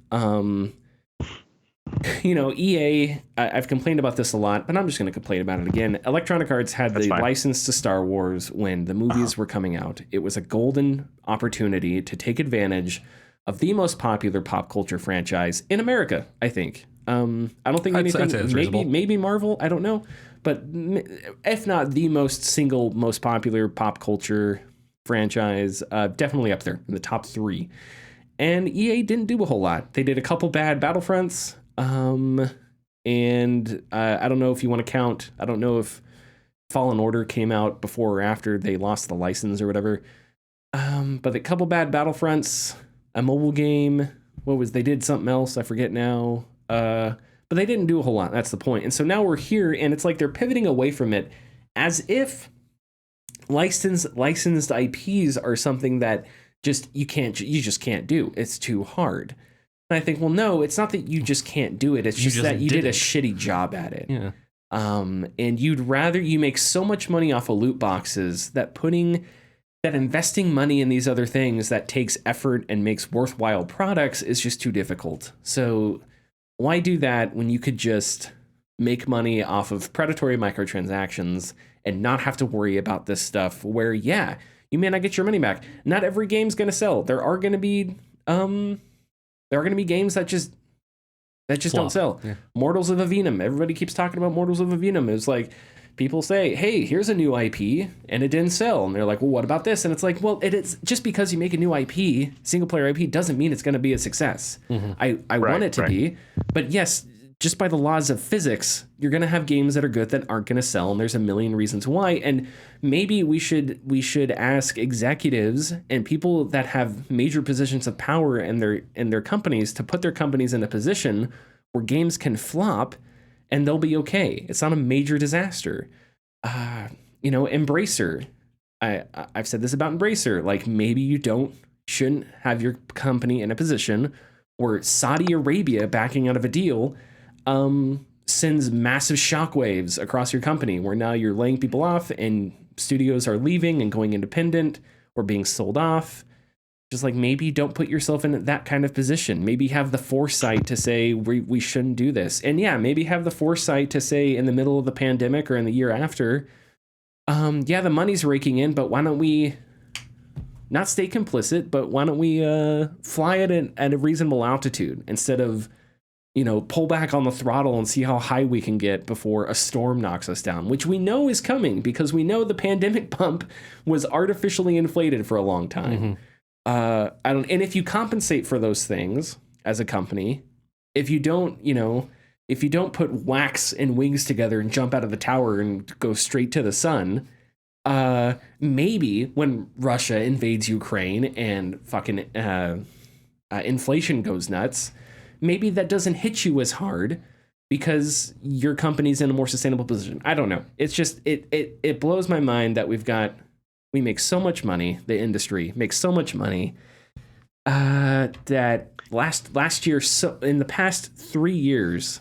EA, I've complained about this a lot, but I'm just going to complain about it again. Electronic Arts had the license to Star Wars when the movies were coming out. It was a golden opportunity to take advantage of the most popular pop culture franchise in America, I think. I don't think anything, maybe Marvel, I don't know. But if not the most popular pop culture franchise, definitely up there in the top 3. And EA didn't do a whole lot. They did a couple bad Battlefronts. And I don't know if you want to count. I don't know if Fallen Order came out before or after they lost the license or whatever. But a couple bad Battlefronts, a mobile game. They did something else. I forget now. But they didn't do a whole lot. That's the point. And so now we're here and it's like they're pivoting away from it as if licensed IPs are something that you just can't do. It's too hard. And I think, well, no, it's not that you just can't do it. It's just that you did a shitty job at it. Yeah. And you make so much money off of loot boxes that investing money in these other things that takes effort and makes worthwhile products is just too difficult. So why do that when you could just make money off of predatory microtransactions and not have to worry about this stuff where, yeah, you may not get your money back. Not every game's going to sell. There are going to be games that just don't sell. Yeah. Mortals of Avenum. Everybody keeps talking about Mortals of Avenum. It's like people say, hey, here's a new IP, and it didn't sell. And they're like, well, what about this? And it's like, well, it's just because you make a new IP, single player IP, doesn't mean it's going to be a success. Mm-hmm. I want it to be. But yes, just by the laws of physics, you're going to have games that are good that aren't going to sell, and there's a million reasons why. And maybe we should ask executives and people that have major positions of power in their companies to put their companies in a position where games can flop and they'll be okay. It's not a major disaster. Embracer. I've said this about Embracer. Like, maybe you shouldn't have your company in a position where Saudi Arabia backing out of a deal sends massive shockwaves across your company, where now you're laying people off and studios are leaving and going independent or being sold off. Just like, maybe don't put yourself in that kind of position. Maybe have the foresight to say we shouldn't do this. And yeah, maybe have the foresight to say in the middle of the pandemic or in the year after, the money's raking in, but why don't we not stay complicit, but why don't we fly it at a reasonable altitude instead of, pull back on the throttle and see how high we can get before a storm knocks us down, which we know is coming because we know the pandemic bump was artificially inflated for a long time. Mm-hmm. And if you compensate for those things as a company, if you don't put wax and wings together and jump out of the tower and go straight to the sun, maybe when Russia invades Ukraine and fucking inflation goes nuts, maybe that doesn't hit you as hard because your company's in a more sustainable position. I don't know. It's just it blows my mind that we make so much money. The industry makes so much money that last year, so in the past 3 years,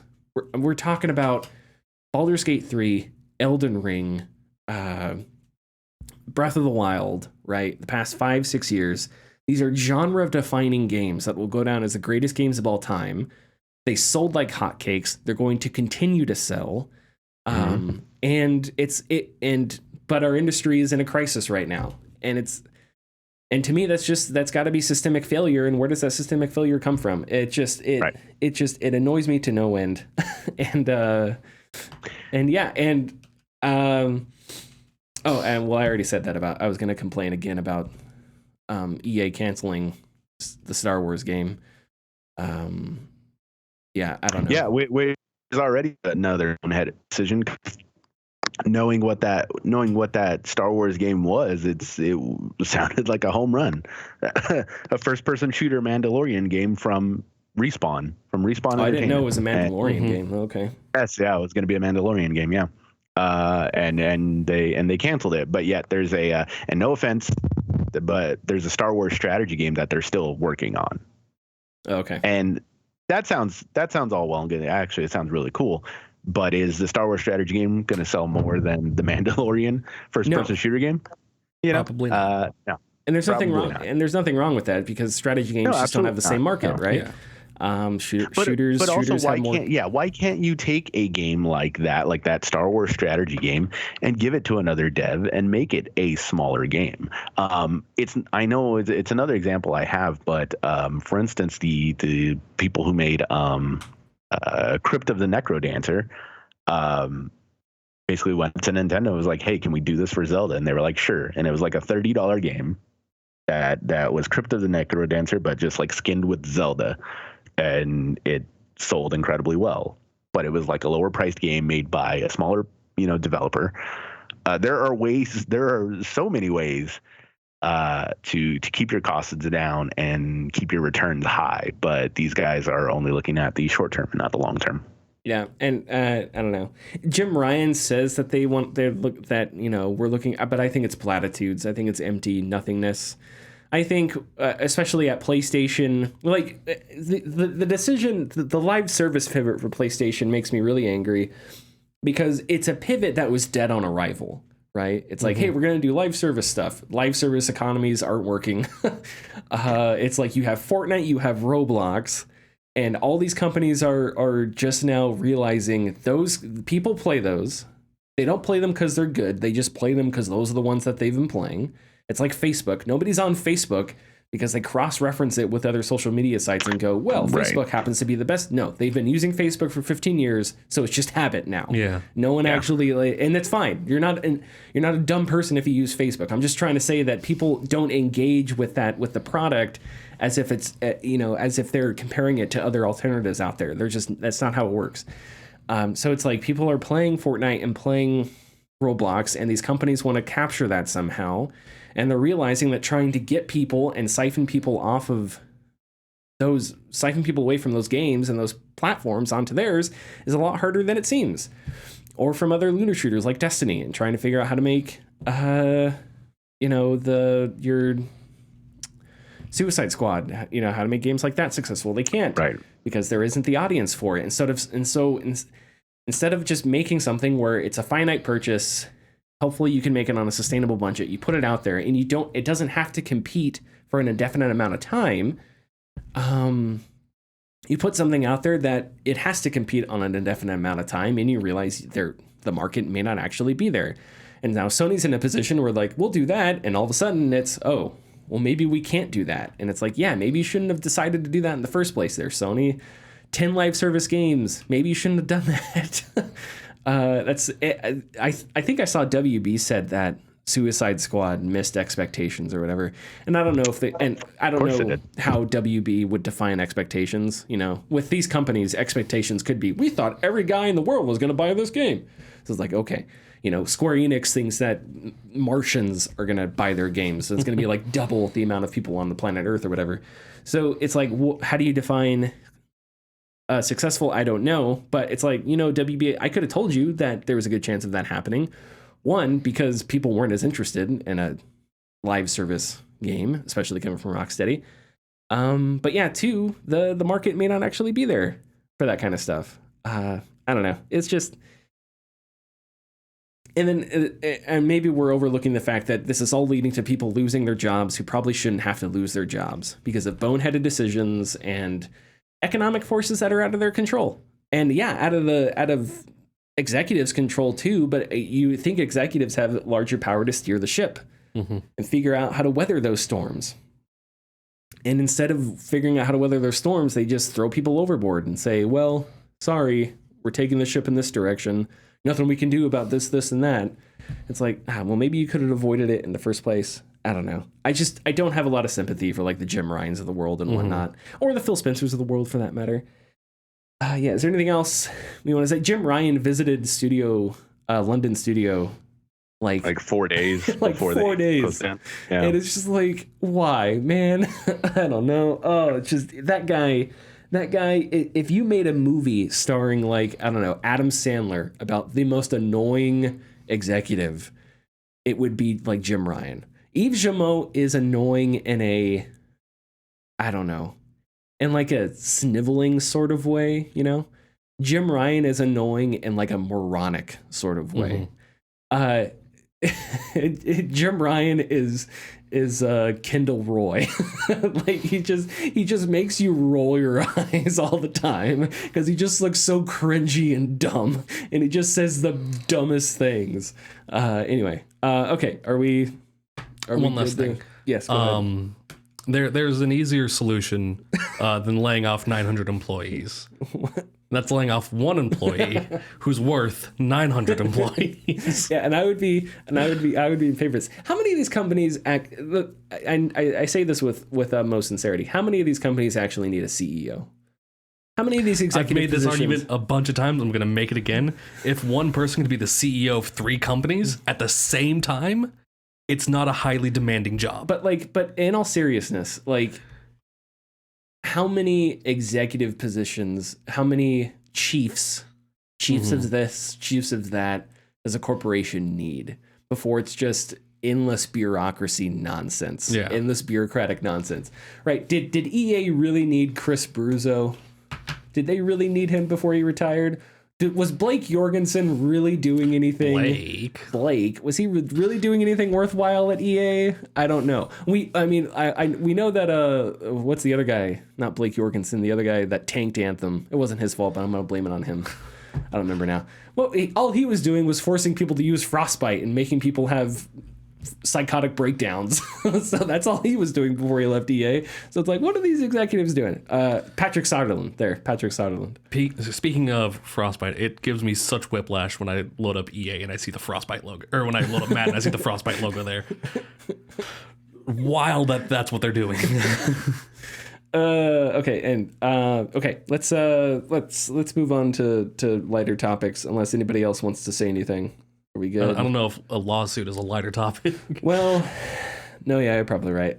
we're talking about Baldur's Gate 3, Elden Ring, Breath of the Wild, right? The past 5-6 years. These are genre-defining games that will go down as the greatest games of all time. They sold like hotcakes. They're going to continue to sell. But our industry is in a crisis right now. And to me, that's got to be systemic failure. And where does that systemic failure come from? It annoys me to no end. I already said that I was going to complain again about EA canceling the Star Wars game. I don't know. Yeah, there's already another boneheaded decision. Knowing what that Star Wars game was, it sounded like a home run. A first-person shooter Mandalorian game from Respawn. I didn't know it was a Mandalorian game. Okay. Yes, yeah, it was going to be a Mandalorian game. Yeah. And they canceled it. But yet there's and no offense, but there's a Star Wars strategy game that they're still working on. Okay. And that sounds all well and good. Actually, it sounds really cool. But is the Star Wars strategy game going to sell more than the Mandalorian first-person shooter game? Probably not. No. And there's nothing wrong. And there's nothing wrong with that because strategy games just don't have the same market, right? Yeah. Shooters also, have more. Why can't you take a game like that Star Wars strategy game, and give it to another dev and make it a smaller game? I know it's another example I have, but for instance, the people who made Crypt of the Necrodancer basically went to Nintendo and was like, hey, can we do this for Zelda? And they were like, sure. And it was like a $30 game that was Crypt of the Necrodancer, but just like skinned with Zelda. And it sold incredibly well, but it was like a lower priced game made by a smaller, developer. There are so many ways to keep your costs down and keep your returns high, but these guys are only looking at the short term and not the long term. Yeah, and I don't know. Jim Ryan says that we're looking, but I think it's platitudes. I think it's empty nothingness. I think, especially at PlayStation, like the decision, the live service pivot for PlayStation makes me really angry because it's a pivot that was dead on arrival, right? It's like, hey, we're going to do live service stuff. Live service economies aren't working. It's like you have Fortnite, you have Roblox, and all these companies are just now realizing those people play those. They don't play them because they're good. They just play them because those are the ones that they've been playing. It's like Facebook. Nobody's on Facebook because they cross-reference it with other social media sites and go, well, Facebook happens to be the best. No, they've been using Facebook for 15 years, so it's just habit now. Yeah. No one actually, and it's fine. You're not a dumb person if you use Facebook. I'm just trying to say that people don't engage with the product as if it's, as if they're comparing it to other alternatives out there. That's not how it works. So it's like people are playing Fortnite and playing Roblox, and these companies want to capture that somehow. And they're realizing that trying to get people and siphon people away from those games and those platforms onto theirs is a lot harder than it seems. Or from other looter shooters like Destiny, and trying to figure out how to make, your Suicide Squad, how to make games like that successful. They can't, right? Because there isn't the audience for it. Instead of just making something where it's a finite purchase. Hopefully you can make it on a sustainable budget. You put it out there and it doesn't have to compete for an indefinite amount of time. You put something out there that it has to compete on an indefinite amount of time, and you realize the market may not actually be there. And now Sony's in a position where like, we'll do that. And all of a sudden it's, oh, well, maybe we can't do that. And it's like, yeah, maybe you shouldn't have decided to do that in the first place there, Sony. 10 live service games. Maybe you shouldn't have done that. That's it. I think I saw WB said that Suicide Squad missed expectations or whatever, and I don't know how WB would define expectations. With these companies, expectations could be, we thought every guy in the world was going to buy this game. So it's like, okay, Square Enix thinks that Martians are going to buy their games, so it's going to be like double the amount of people on the planet Earth or whatever. So it's like, how do you define successful? I don't know, but it's like, WB, I could have told you that there was a good chance of that happening. One, because people weren't as interested in a live service game, especially coming from Rocksteady. But yeah, two, the market may not actually be there for that kind of stuff. I don't know. It's just, and then and maybe we're overlooking the fact that this is all leading to people losing their jobs who probably shouldn't have to lose their jobs because of boneheaded decisions and economic forces that are out of their control. And yeah, out of executives' control too, but you think executives have larger power to steer the ship and figure out how to weather those storms. And instead of figuring out how to weather those storms, they just throw people overboard and say, well, sorry, we're taking the ship in this direction. Nothing we can do about this, and that. It's like, well, maybe you could have avoided it in the first place. I don't know. I don't have a lot of sympathy for like the Jim Ryans of the world and whatnot, or the Phil Spencers of the world for that matter. Yeah. Is there anything else we want to say? Jim Ryan visited London studio, like 4 days. Like 4 days. Yeah. And it's just like, why, man? I don't know. Oh, it's just that guy. If you made a movie starring like, I don't know, Adam Sandler about the most annoying executive, it would be like Jim Ryan. Yves Guillemot is annoying in I don't know, in like a sniveling sort of way, Jim Ryan is annoying in like a moronic sort of way. Jim Ryan is Kendall Roy. Like he just makes you roll your eyes all the time because he just looks so cringy and dumb, and he just says the dumbest things. Anyway, okay, are we one last thing? Yes, go ahead. There's an easier solution than laying off 900 employees. That's laying off one employee who's worth 900 employees. Yeah, and I would be in favor of this. How many of these companies I say this with most sincerity. How many of these companies actually need a CEO? How many of these executive I've made this argument a bunch of times. I'm going to make it again. If one person could be the CEO of 3 companies at the same time, it's not a highly demanding job. But in all seriousness, like, how many executive positions, how many chiefs chiefs of this, chiefs of that does a corporation need before it's just endless bureaucracy nonsense, endless bureaucratic nonsense, right? Did EA really need Chris Bruzzo? Did they really need him before he retired? Was Blake Jorgensen really doing anything? Blake, was he really doing anything worthwhile at EA? I don't know. We know that what's the other guy? Not Blake Jorgensen, the other guy that tanked Anthem. It wasn't his fault, but I'm gonna blame it on him. I don't remember now. Well, all he was doing was forcing people to use Frostbite and making people have psychotic breakdowns. So that's all he was doing before he left EA. So it's like, what are these executives doing? Patrick Soderlund. Speaking of Frostbite, it gives me such whiplash when I load up EA and I see the Frostbite logo, or when I load up Madden, I see the Frostbite logo there. Wild that's what they're doing. Okay, let's move on to lighter topics, unless anybody else wants to say anything. Are we good? I don't know if a lawsuit is a lighter topic. Well, no, yeah, you're probably right.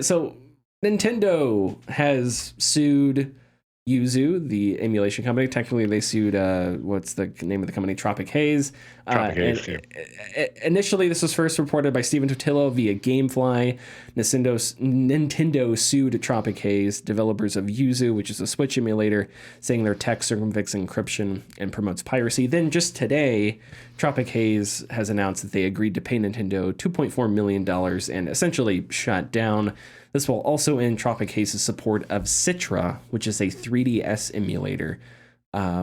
So Nintendo has sued Yuzu, the emulation company. Technically, they sued, what's the name of the company? Tropic Haze. Initially, this was first reported by Steven Totillo via Gamefly. Nintendo sued Tropic Haze, developers of Yuzu, which is a Switch emulator, saying their tech circumvents encryption and promotes piracy. Then just today, Tropic Haze has announced that they agreed to pay Nintendo $2.4 million and essentially shut down. This will also end Tropic Haze's support of Citra, which is a 3DS emulator,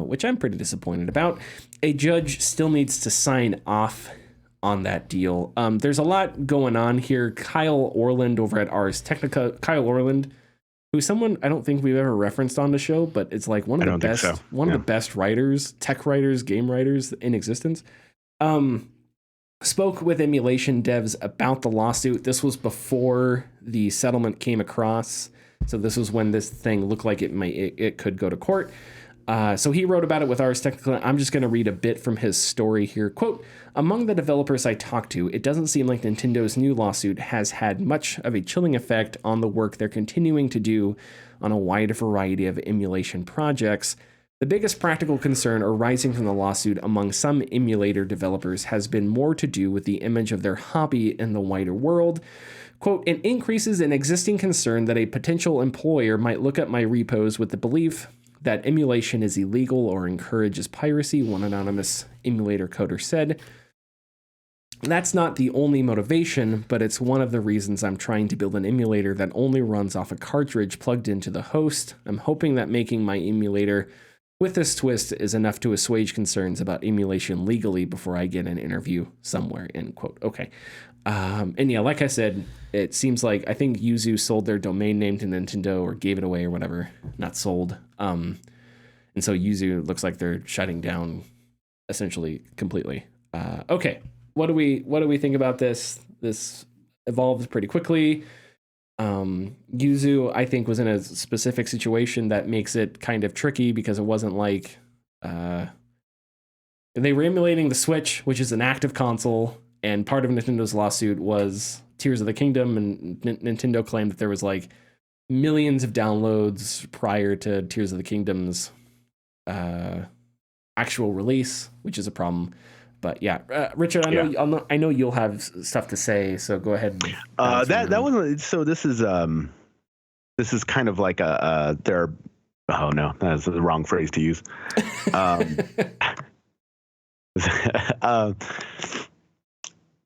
which I'm pretty disappointed about. A judge still needs to sign off on that deal. There's a lot going on here. Kyle Orland over at Ars Technica, Kyle Orland, who's someone I don't think we've ever referenced on the show, but it's like one of the best writers, tech writers, game writers in existence. Spoke with emulation devs about the lawsuit. This was before the settlement came across, so this was when this thing looked like it could go to court. So he wrote about it with Ars Technica. I'm just going to read a bit from his story here. Quote, among the developers I talked to, it doesn't seem like Nintendo's new lawsuit has had much of a chilling effect on the work they're continuing to do on a wide variety of emulation projects. The biggest practical concern arising from the lawsuit among some emulator developers has been more to do with the image of their hobby in the wider world. Quote, it increases an existing concern that a potential employer might look at my repos with the belief that emulation is illegal or encourages piracy, one anonymous emulator coder said. That's not the only motivation, but it's one of the reasons I'm trying to build an emulator that only runs off a cartridge plugged into the host. I'm hoping that making my emulator with this twist is enough to assuage concerns about emulation legally before I get an interview somewhere, end quote. Okay. And yeah, like I said, it seems like I think Yuzu sold their domain name to Nintendo or gave it away or whatever, not sold. And so Yuzu looks like they're shutting down essentially completely. Okay. What do we think about this? This evolved pretty quickly. Yuzu, I think, was in a specific situation that makes it kind of tricky because it wasn't like they were emulating the Switch, which is an active console, and part of Nintendo's lawsuit was Tears of the Kingdom, and Nintendo claimed that there was like millions of downloads prior to Tears of the Kingdom's actual release, which is a problem. But yeah, Richard, I know you'll have stuff to say, so go ahead. That wasn't. So this is kind of like there. Oh no, that's the wrong phrase to use.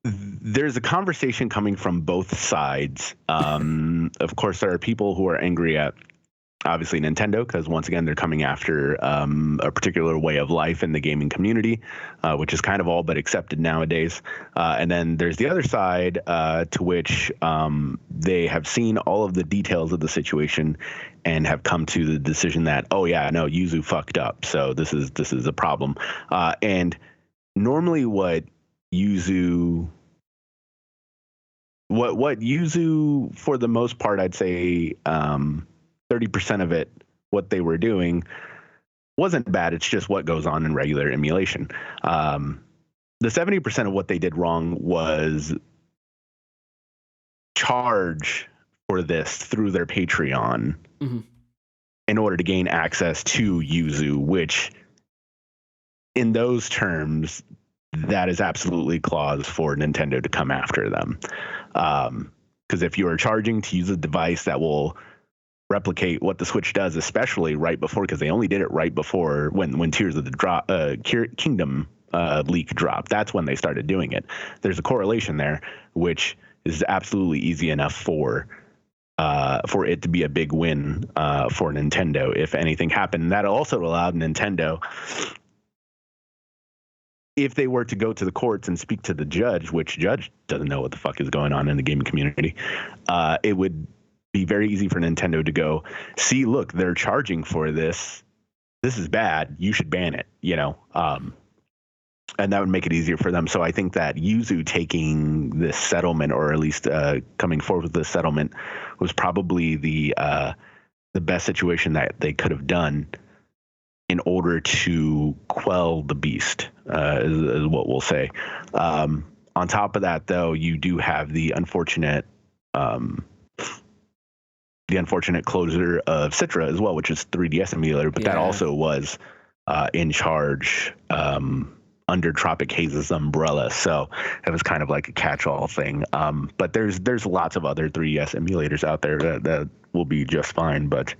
There's a conversation coming from both sides. Of course, there are people who are angry at, obviously, Nintendo, because once again, they're coming after a particular way of life in the gaming community, which is kind of all but accepted nowadays. And then there's the other side to which they have seen all of the details of the situation and have come to the decision that, oh yeah, no, Yuzu fucked up, so this is a problem. And normally what Yuzu, for the most part, I'd say 30% of it, what they were doing, wasn't bad. It's just what goes on in regular emulation. The 70% of what they did wrong was charge for this through their Patreon in order to gain access to Yuzu, which in those terms, that is absolutely cause for Nintendo to come after them. Because if you are charging to use a device that will replicate what the Switch does, especially right before, because they only did it right before when Tears of the Kingdom leak dropped. That's when they started doing it. There's a correlation there, which is absolutely easy enough for it to be a big win for Nintendo if anything happened. That also allowed Nintendo, if they were to go to the courts and speak to the judge, which judge doesn't know what the fuck is going on in the gaming community, it would be very easy for Nintendo to go, see, look, they're charging for this. This is bad. You should ban it, and that would make it easier for them. So I think that Yuzu taking this settlement, or at least coming forward with this settlement, was probably the best situation that they could have done in order to quell the beast, is what we'll say. On top of that, though, you do have the unfortunate closure of Citra as well, which is 3DS emulator, but that also was in charge under Tropic Haze's umbrella, so it was kind of like a catch-all thing. But there's lots of other 3DS emulators out there that will be just fine. But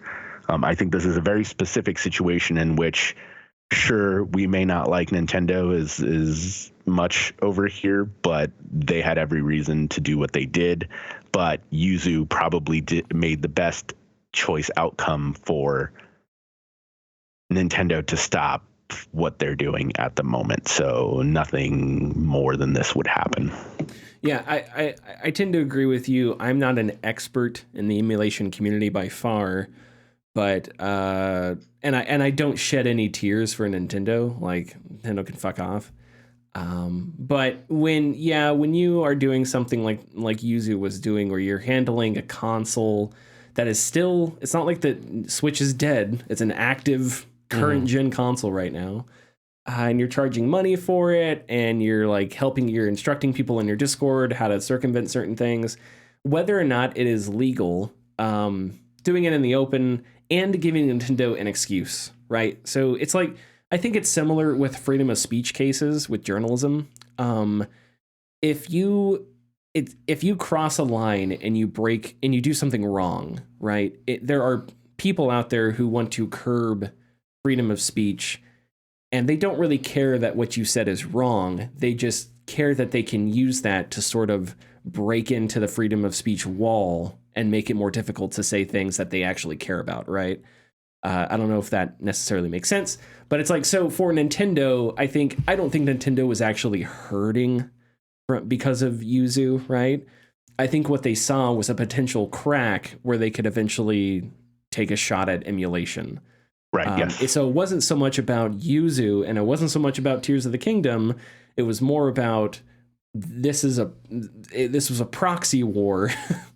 I think this is a very specific situation in which, sure, we may not like Nintendo as much over here, but they had every reason to do what they did. But Yuzu probably made the best choice outcome for Nintendo to stop what they're doing at the moment. So nothing more than this would happen. Yeah, I tend to agree with you. I'm not an expert in the emulation community by far, but and I don't shed any tears for Nintendo. Like, Nintendo can fuck off. But when you are doing something like Yuzu was doing, where you're handling a console that is still, it's not like the Switch is dead. It's an active current gen console right now. And you're charging money for it, and you're like you're instructing people in your Discord how to circumvent certain things, whether or not it is legal, doing it in the open and giving Nintendo an excuse, right? So it's like, I think it's similar with freedom of speech cases with journalism. If you cross a line and you do something wrong, right? There are people out there who want to curb freedom of speech, and they don't really care that what you said is wrong. They just care that they can use that to sort of break into the freedom of speech wall and make it more difficult to say things that they actually care about, right? I don't know if that necessarily makes sense, but it's like, so for Nintendo, I don't think Nintendo was actually hurting because of Yuzu, right? I think what they saw was a potential crack where they could eventually take a shot at emulation. Right, yes. So it wasn't so much about Yuzu, and it wasn't so much about Tears of the Kingdom. It was more about, this was a proxy war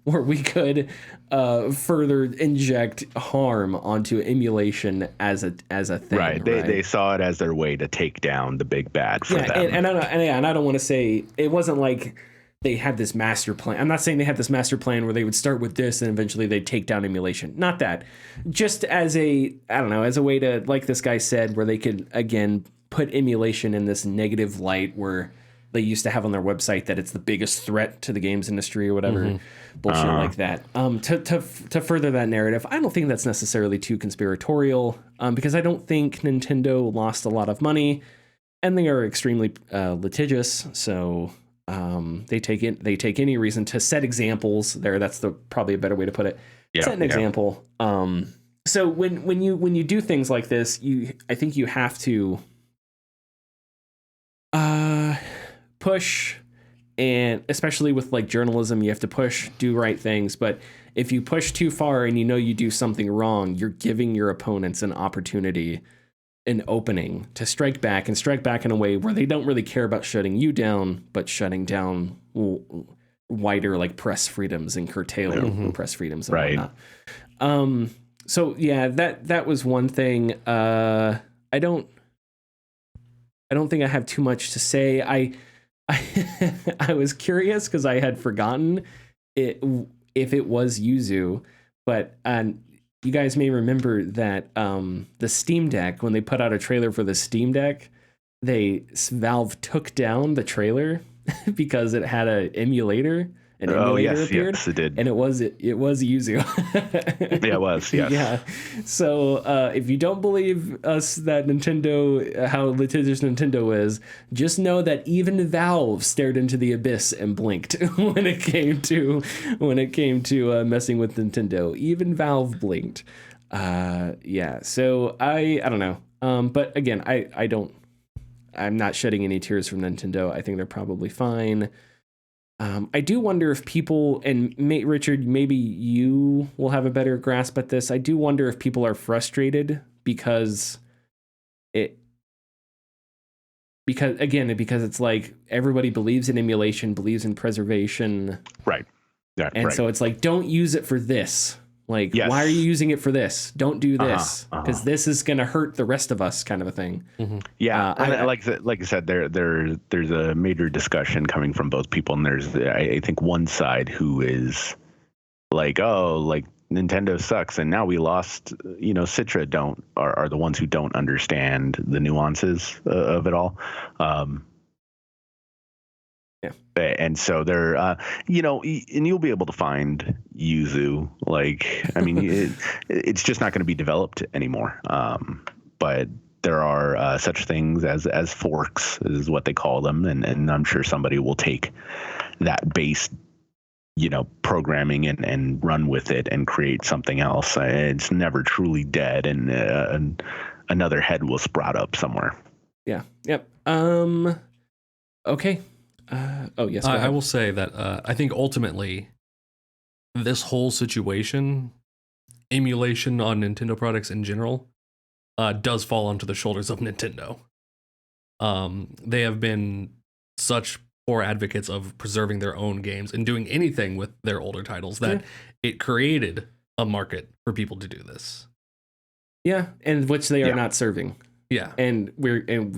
where we could further inject harm onto emulation as a thing. Right. They saw it as their way to take down the big bad for them. And I don't want to say it wasn't like they had this master plan. I'm not saying they had this master plan where they would start with this and eventually they'd take down emulation. Not that. Just as a way to, like this guy said, where they could, again, put emulation in this negative light where they used to have on their website that it's the biggest threat to the games industry or whatever bullshit like that. To further that narrative, I don't think that's necessarily too conspiratorial, because I don't think Nintendo lost a lot of money, and they are extremely litigious. So they take any reason to set examples there. That's probably a better way to put it. Set an example. So when you do things like this, I think you have to push, and especially with like journalism, you have to push, do right things. But if you push too far and you do something wrong, you're giving your opponents an opportunity, an opening to strike back in a way where they don't really care about shutting you down, but shutting down wider like press freedoms and curtailing press freedoms and whatnot. So yeah, that was one thing. I don't think I have too much to say. I was curious because I had forgotten if it was Yuzu, but you guys may remember that the Steam Deck, when they put out a trailer for the Steam Deck, Valve took down the trailer because it had an emulator. An emulator appeared, yes, it did, and it was Yuzu. Yeah, it was. Yes. Yeah. So if you don't believe us that Nintendo, how litigious Nintendo is, just know that even Valve stared into the abyss and blinked when it came to messing with Nintendo. Even Valve blinked. Yeah. So I don't know. But again, I'm not shedding any tears from Nintendo. I think they're probably fine. I do wonder if people, and Richard, maybe you will have a better grasp at this. I do wonder if people are frustrated because it's like everybody believes in emulation, believes in preservation. Right. Yeah, and so it's like, don't use it for this. Like, yes. Why are you using it for this? Don't do this because this is going to hurt the rest of us, kind of a thing. Mm-hmm. Yeah, like I said, there's a major discussion coming from both people, and there's I think one side who is like, oh, like Nintendo sucks, and now we lost. Citra are the ones who don't understand the nuances of it all. And so they're, and you'll be able to find Yuzu. Like, I mean, it's just not going to be developed anymore. But there are such things as forks, is what they call them, and I'm sure somebody will take that base, programming and run with it and create something else. It's never truly dead, and another head will sprout up somewhere. Yeah. Yep. Okay. Yes. I will say that I think ultimately this whole situation, emulation on Nintendo products in general, does fall onto the shoulders of Nintendo. They have been such poor advocates of preserving their own games and doing anything with their older titles that it created a market for people to do this. Yeah, and which they are not serving. Yeah, and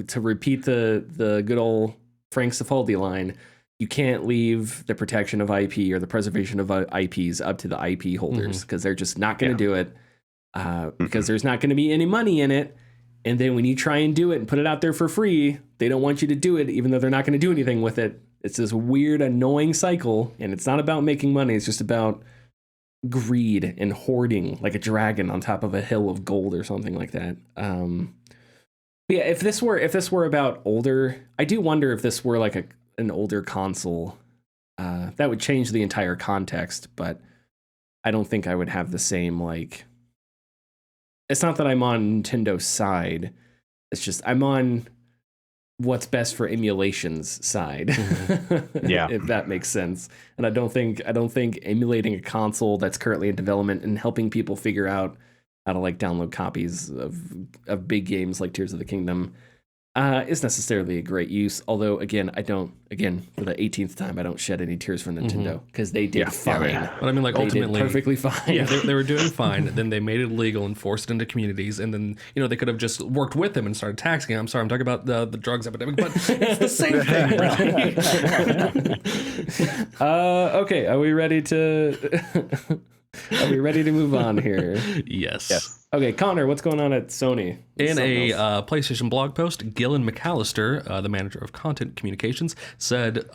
to repeat the good old Frank Cifaldi line, you can't leave the protection of IP or the preservation of IPs up to the IP holders because they're just not going to do it because there's not going to be any money in it. And then when you try and do it and put it out there for free, they don't want you to do it, even though they're not going to do anything with it. It's this weird, annoying cycle, and it's not about making money. It's just about greed and hoarding, like a dragon on top of a hill of gold or something like that. Yeah, if this were about older, I do wonder if this were like an older console, that would change the entire context. But I don't think I would have the same like. It's not that I'm on Nintendo's side. It's just I'm on what's best for emulation's side. Yeah, if that makes sense. And I don't think emulating a console that's currently in development and helping people figure out how to like download copies of big games like Tears of the Kingdom is necessarily a great use. Although again, for the 18th time, I don't shed any tears for Nintendo because they did fine. Yeah. But I mean, like they ultimately, perfectly fine. Yeah, they were doing fine. Then they made it illegal and forced it into communities, and then they could have just worked with them and started taxing them. I'm sorry, I'm talking about the drugs epidemic, but it's the same thing. Okay, are we ready to? Are we ready to move on here? Yes. Okay, Connor, what's going on at Sony? In a PlayStation blog post, Gillen McAllister, the manager of content communications, said,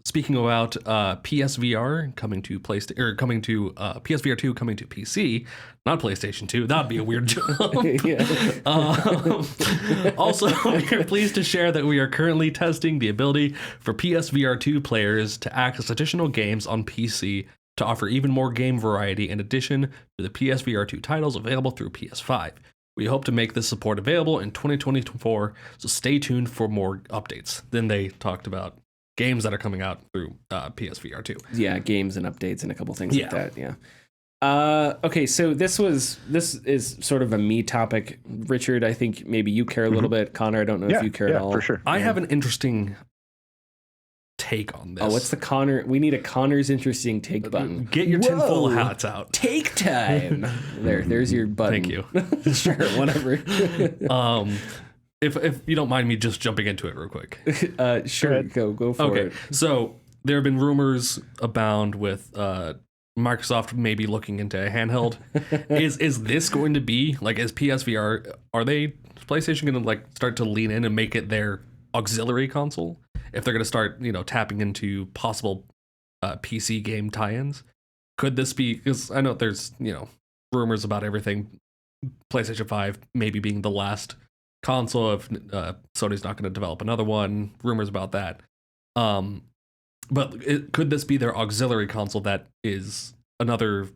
speaking about PSVR coming to PSVR 2 coming to PC, not PlayStation 2. That'd be a weird jump. Also, we are pleased to share that we are currently testing the ability for PSVR 2 players to access additional games on PC to offer even more game variety in addition to the PSVR 2 titles available through PS5. We hope to make this support available in 2024, so stay tuned for more updates. Then they talked about games that are coming out through PSVR 2. Yeah, games and updates and a couple things like that, yeah. Okay, so this is sort of a me topic. Richard, I think maybe you care a little bit. Connor, I don't know if you care at all. For sure. I have an interesting take on this. Oh, what's the Connor? We need a Connor's interesting take button. Get your tinfoil hats out. Take time. There's your button. Thank you. Sure, whatever. If you don't mind me just jumping into it real quick. Sure, go for it. So there have been rumors abound with Microsoft maybe looking into a handheld. Is this going to be like, is PSVR? Are they PlayStation going to like start to lean in and make it their auxiliary console, if they're going to start, tapping into possible PC game tie-ins. Could this be, because I know there's, rumors about everything, PlayStation 5 maybe being the last console if Sony's not going to develop another one, rumors about that. But could this be their auxiliary console that is another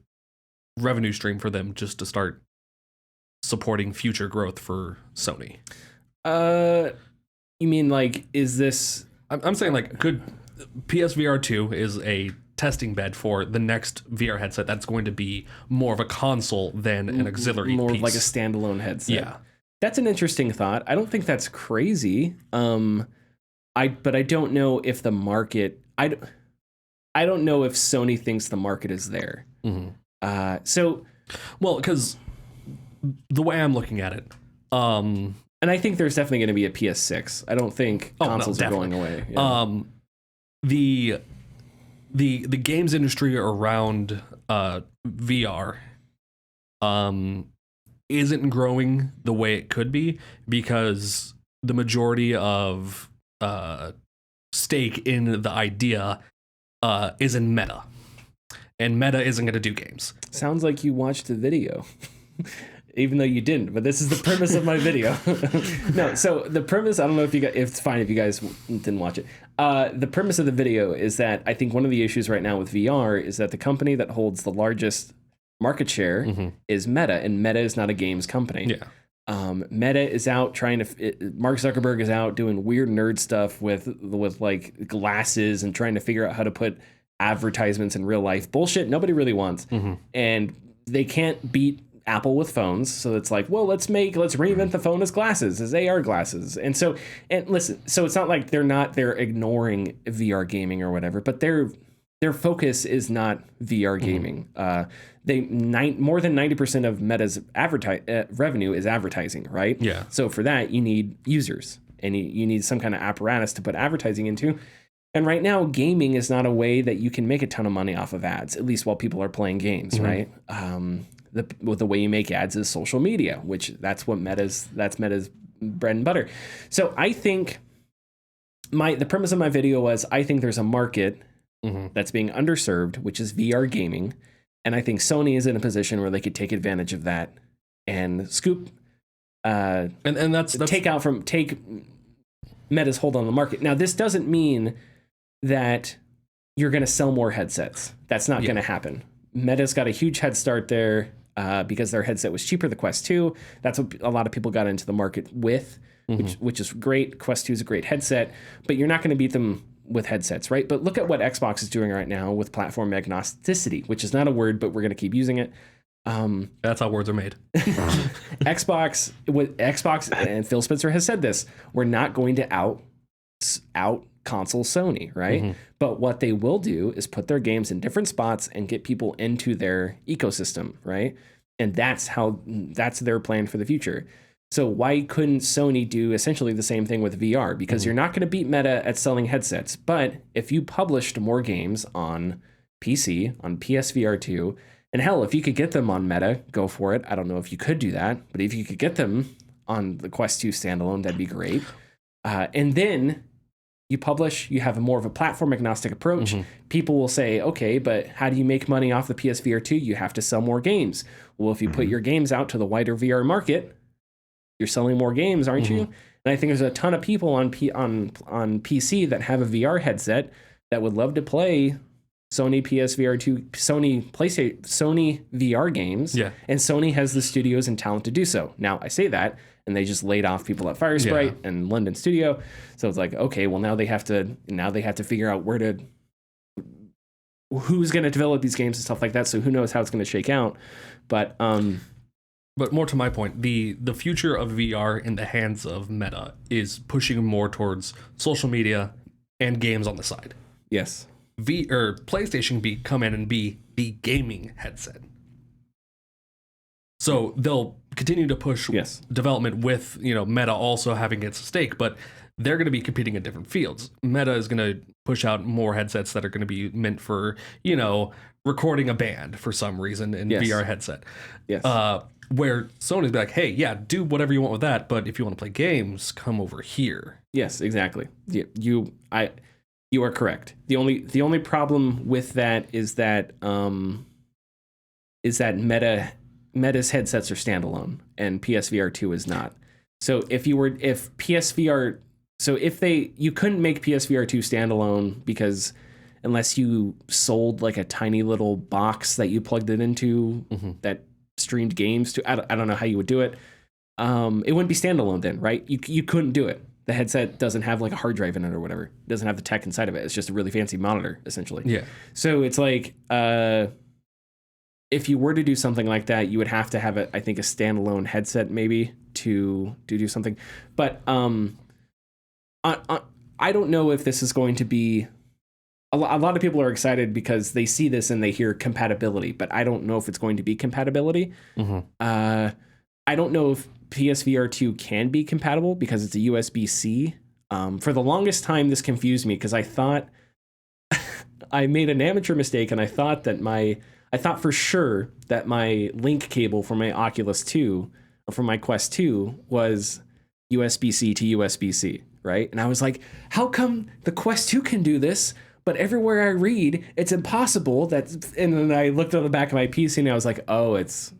revenue stream for them just to start supporting future growth for Sony? You mean like, is this... I'm saying like, could PSVR 2 is a testing bed for the next VR headset that's going to be more of a console than an auxiliary more piece. of like a standalone headset. Yeah. That's an interesting thought. I don't think that's crazy. But I don't know if the market... I don't know if Sony thinks the market is there. Well, because the way I'm looking at it, and I think there's definitely going to be a PS6. I don't think consoles are going away. Yeah. The games industry around VR isn't growing the way it could be because the majority of stake in the idea is in Meta, and Meta isn't going to do games. Sounds like you watched the video. Even though you didn't, but this is the premise of my video. No, so the premise, I don't know if it's fine if you guys didn't watch it. The premise of the video is that I think one of the issues right now with VR is that the company that holds the largest market share is Meta, and Meta is not a games company. Yeah. Meta is out trying to, Mark Zuckerberg is out doing weird nerd stuff with like glasses and trying to figure out how to put advertisements in real life bullshit nobody really wants. And they can't beat Apple with phones, so it's like, well, let's reinvent the phone as glasses, as AR glasses. And listen, so it's not like they're ignoring VR gaming or whatever, but their focus is not VR gaming. More than 90% of Meta's revenue is advertising, right? Yeah. So for that, you need users, and you need some kind of apparatus to put advertising into. And right now, gaming is not a way that you can make a ton of money off of ads, at least while people are playing games, right? The way you make ads is social media, which that's Meta's bread and butter. So I think the premise of my video was I think there's a market that's being underserved, which is VR gaming, and I think Sony is in a position where they could take advantage of that and scoop and that's take Meta's hold on the market. Now, this doesn't mean that you're going to sell more headsets. That's not going to happen. Meta's got a huge head start there because their headset was cheaper, the Quest 2. That's what a lot of people got into the market with, which is great. Quest 2 is a great headset, but you're not going to beat them with headsets, right? But look at what Xbox is doing right now with platform agnosticity, which is not a word, but we're going to keep using it. That's how words are made. Xbox and Phil Spencer has said this, we're not going to out console Sony, right? But what they will do is put their games in different spots and get people into their ecosystem, right? And that's their plan for the future. So why couldn't Sony do essentially the same thing with VR? Because you're not going to beat Meta at selling headsets, but if you published more games on PC, on PSVR 2, and hell, if you could get them on Meta, go for it. I don't know if you could do that, but if you could get them on the Quest 2 standalone, that'd be great. And then you publish, you have more of a platform agnostic approach. People will say, okay, but how do you make money off the PSVR 2? You have to sell more games. Well, if you put your games out to the wider VR market, you're selling more games, aren't you? And I think there's a ton of people on PC that have a VR headset that would love to play Sony PSVR 2, Sony VR games. Yeah. And Sony has the studios and talent to do so. Now, I say that, and they just laid off people at Firesprite and London Studio. So it's like, okay, well now they have to figure out who's going to develop these games and stuff like that. So who knows how it's going to shake out. But more to my point, the future of VR in the hands of Meta is pushing more towards social media and games on the side. Yes. PlayStation come in and be the gaming headset. So they'll continue to push development with, Meta also having its stake, but they're going to be competing in different fields. Meta is going to push out more headsets that are going to be meant for, recording a band for some reason in VR headset. Yes. Where Sony's be like, hey, yeah, do whatever you want with that, but if you want to play games, come over here. Yes, exactly. You are correct. The only problem with that is that Meta's headsets are standalone and PSVR 2 is not. So if you couldn't make PSVR 2 standalone because unless you sold like a tiny little box that you plugged it into that streamed games to, I don't know how you would do it. It wouldn't be standalone then, right? You couldn't do it. The headset doesn't have like a hard drive in it or whatever. It doesn't have the tech inside of it. It's just a really fancy monitor, essentially. Yeah. So it's like, if you were to do something like that, you would have to have I think a standalone headset maybe to do something. But I don't know if this is going to be. A lot of people are excited because they see this and they hear compatibility, but I don't know if it's going to be compatibility. I don't know if PSVR 2 can be compatible because it's a USB-C. For the longest time, this confused me because I thought I made an amateur mistake and I thought for sure that my link cable for my Oculus 2, for my Quest 2, was USB-C to USB-C, right? And I was like, how come the Quest 2 can do this? But everywhere I read, it's impossible. And then I looked on the back of my PC and I was like, oh, it's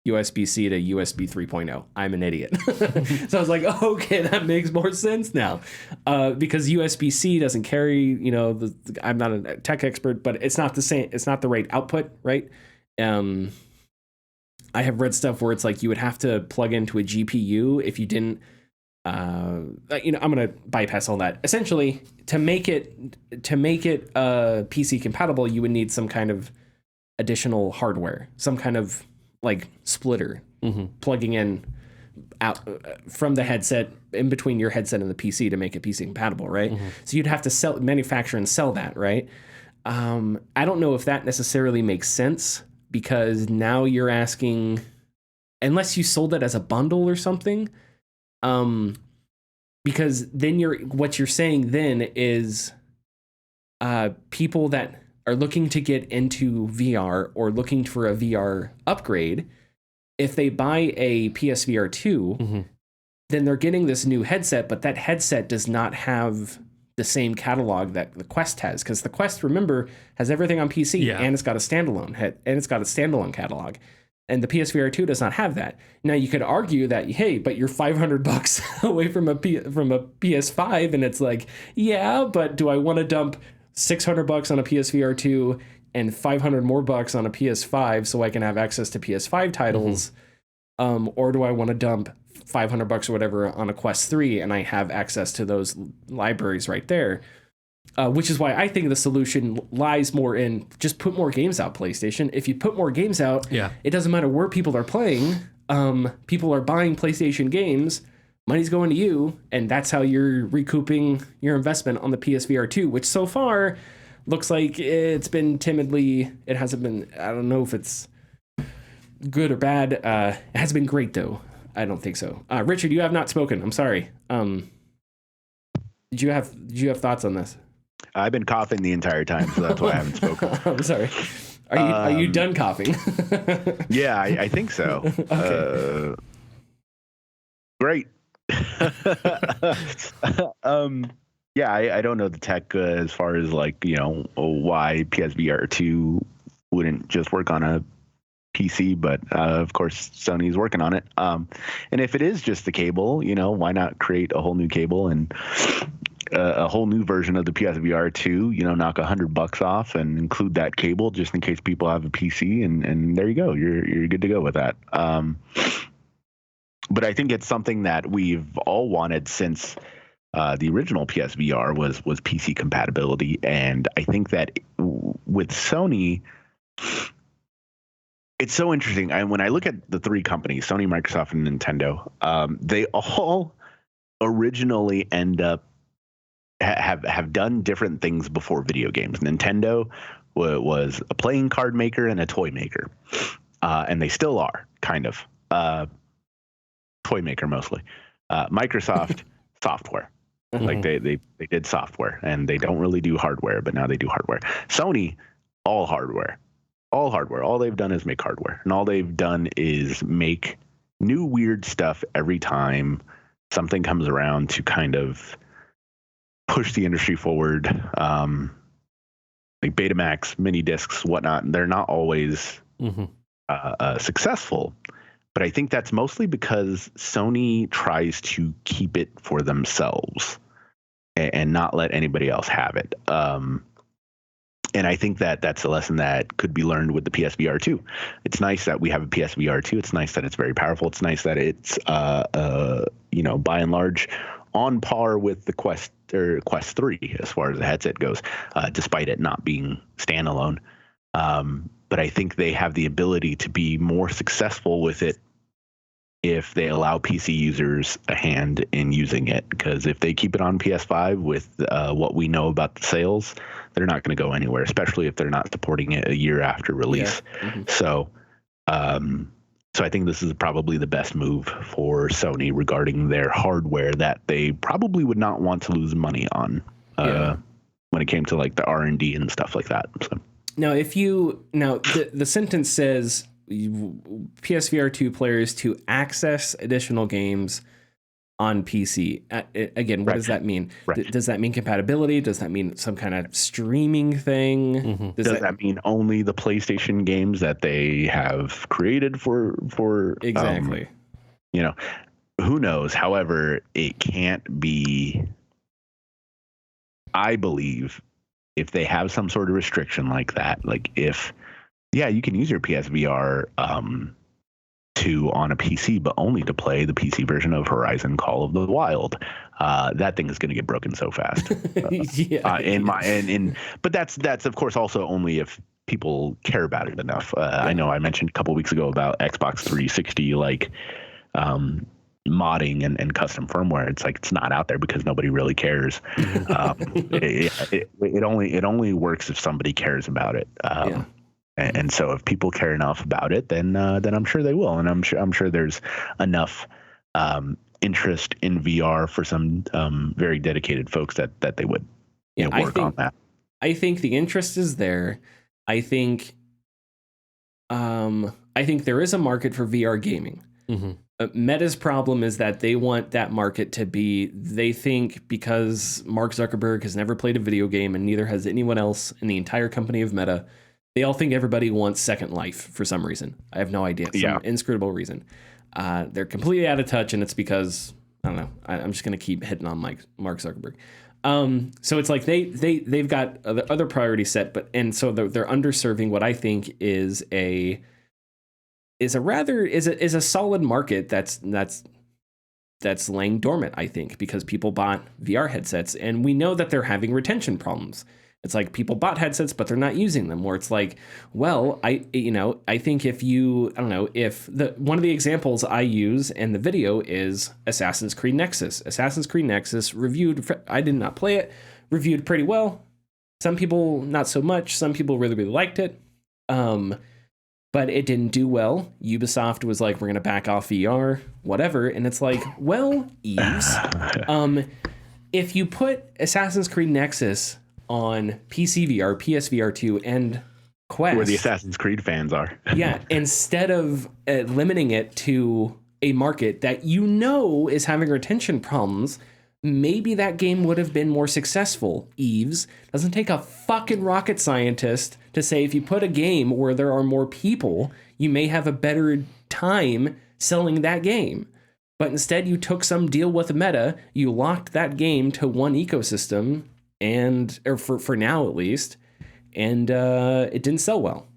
USB-C to USB 3.0. I'm an idiot. So I was like, oh, okay, that makes more sense now. Because USB-C doesn't carry, I'm not a tech expert, but it's not the same. It's not the right output, right? I have read stuff where it's like you would have to plug into a GPU if you didn't. I'm gonna bypass all that. Essentially, to make it PC compatible, you would need some kind of additional hardware, some kind of like splitter plugging in out from the headset in between your headset and the PC to make it PC compatible, right? So you'd have to manufacture and sell that, right? I don't know if that necessarily makes sense because now you're asking, unless you sold it as a bundle or something. Because then what you're saying then is people that are looking to get into VR or looking for a VR upgrade, if they buy a PSVR 2, then they're getting this new headset, but that headset does not have the same catalog that the Quest has, because the Quest, remember, has everything on PC and it's got a standalone catalog. And the PSVR 2 does not have that. Now you could argue that, hey, but you're $500 away from a PS5, and it's like, yeah, but do I want to dump $600 on a PSVR 2 and $500 more bucks on a PS5 so I can have access to PS5 titles, or do I want to dump $500 or whatever on a Quest 3 and I have access to those libraries right there? Which is why I think the solution lies more in just put more games out, PlayStation. If you put more games out, it doesn't matter where people are playing. People are buying PlayStation games. Money's going to you, and that's how you're recouping your investment on the PSVR 2, which so far looks like it's been timidly. It hasn't been. I don't know if it's good or bad. It hasn't been great though. I don't think so. Richard, you have not spoken. I'm sorry. Did you have thoughts on this? I've been coughing the entire time, so that's why I haven't spoken. I'm sorry. Are you done coughing? Yeah, I think so. Okay. Great. Yeah, I don't know the tech as far as like, why PSVR 2 wouldn't just work on a PC, but of course Sony's working on it. And if it is just the cable, why not create a whole new cable and a whole new version of the PSVR 2, knock $100 off and include that cable just in case people have a PC, and there you go. You're good to go with that. But I think it's something that we've all wanted since the original PSVR was PC compatibility, and I think that with Sony, it's so interesting. And when I look at the three companies, Sony, Microsoft, and Nintendo, they all originally end up have done different things before video games. Nintendo was a playing card maker and a toy maker, and they still are kind of toy maker mostly. Microsoft software, like they did software, and they don't really do hardware, but now they do hardware. Sony, all hardware, all hardware. All they've done is make hardware, and all they've done is make new weird stuff every time something comes around to kind of push the industry forward. Like Betamax, mini discs, whatnot. They're not always successful, but I think that's mostly because Sony tries to keep it for themselves and not let anybody else have it. And I think that that's a lesson that could be learned with the PSVR 2. It's nice that we have a PSVR 2. It's nice that it's very powerful. It's nice that it's, by and large, on par with the Quest 3 as far as the headset goes, despite it not being standalone. But I think they have the ability to be more successful with it if they allow PC users a hand in using it. Because if they keep it on PS5 with what we know about the sales, they're not going to go anywhere, especially if they're not supporting it a year after release. Yeah. So I think this is probably the best move for Sony regarding their hardware that they probably would not want to lose money on when it came to like the R&D and stuff like that. So. Now, the sentence says PSVR 2 players to access additional games on PC. Again, what does that mean? Right. Does that mean compatibility? Does that mean some kind of streaming thing? Does that mean only the PlayStation games that they have created for exactly? Who knows? However, it can't be. I believe if they have some sort of restriction like that, like if you can use your PSVR 2 on a PC, but only to play the PC version of Horizon Call of the Wild. That thing is going to get broken so fast. But that's of course also only if people care about it enough. I know I mentioned a couple weeks ago about Xbox 360, like modding and custom firmware. It's like it's not out there because nobody really cares. It only works if somebody cares about it. And so if people care enough about it, then I'm sure they will, and I'm sure there's enough interest in VR for some very dedicated folks that they would work on that. I think the interest is there. I think there is a market for VR gaming. Meta's problem is that they want that market to be. They think because Mark Zuckerberg has never played a video game and neither has anyone else in the entire company of Meta. They all think everybody wants Second Life for some reason. I have no idea. Some inscrutable reason. They're completely out of touch, and it's because, I don't know, I'm just going to keep hitting on Mark Zuckerberg. So it's like they've got other priorities set, so they're underserving what I think is a solid market that's laying dormant, I think, because people bought VR headsets, and we know that they're having retention problems. It's like people bought headsets, but they're not using them. Or it's like, well, I think if one of the examples I use in the video is Assassin's Creed Nexus. Assassin's Creed Nexus I did not play it, reviewed pretty well. Some people not so much. Some people really, really liked it. But it didn't do well. Ubisoft was like, we're going to back off VR, whatever. And it's like, well, Eves, if you put Assassin's Creed Nexus on PC VR, PSVR 2, and Quest, where the Assassin's Creed fans are, instead of limiting it to a market that is having retention problems, maybe that game would have been more successful. Eves, doesn't take a fucking rocket scientist to say if you put a game where there are more people, you may have a better time selling that game. But instead you took some deal with Meta, you locked that game to one ecosystem, or for now at least, and it didn't sell well.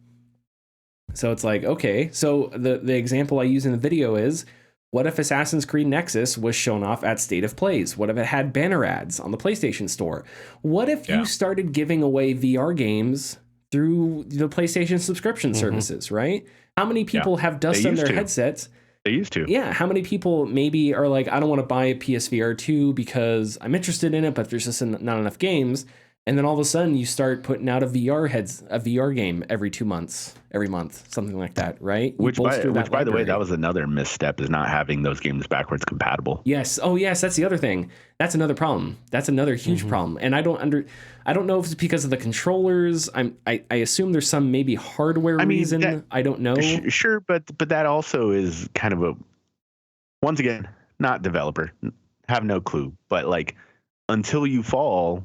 So it's like, okay, so the example I use in the video is, what if Assassin's Creed Nexus was shown off at State of Plays? What if it had banner ads on the PlayStation Store? What if you started giving away VR games through the PlayStation subscription services, right? How many people have dust on their headsets? They used to. Yeah, how many people maybe are like, I don't want to buy a PSVR 2 because I'm interested in it, but there's just not enough games. And then all of a sudden you start putting out a VR game every 2 months, every month, something like that, right? Which by the way, that was another misstep, is not having those games backwards compatible. Yes. Oh, yes. That's the other thing. That's another problem. That's another huge problem. And I don't know if it's because of the controllers. I assume there's some maybe hardware reason. I don't know. Sure, but that also is kind of once again, not developer, have no clue. But like, Until You Fall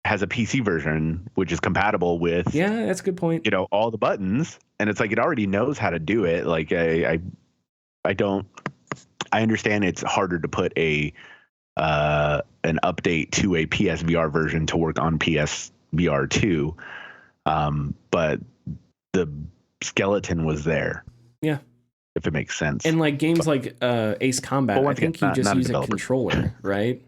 has a PC version which is compatible with, that's a good point, all the buttons, and it's like it already knows how to do it. Like I understand it's harder to put an update to a PSVR version to work on PSVR 2, but the skeleton was there, if it makes sense. And like games like Ace Combat, I think you just use a controller, right?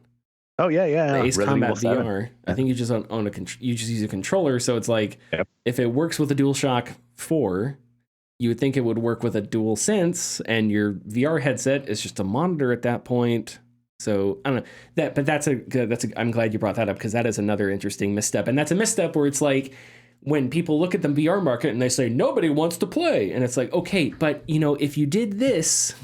Oh yeah. The Ace Combat VR. I think you just you just use a controller, so it's like if it works with a DualShock 4, you would think it would work with a DualSense, and your VR headset is just a monitor at that point. So I don't know but that's I'm glad you brought that up, because that is another interesting misstep, and that's a misstep where it's like when people look at the VR market and they say nobody wants to play, and it's like, okay, but if you did this.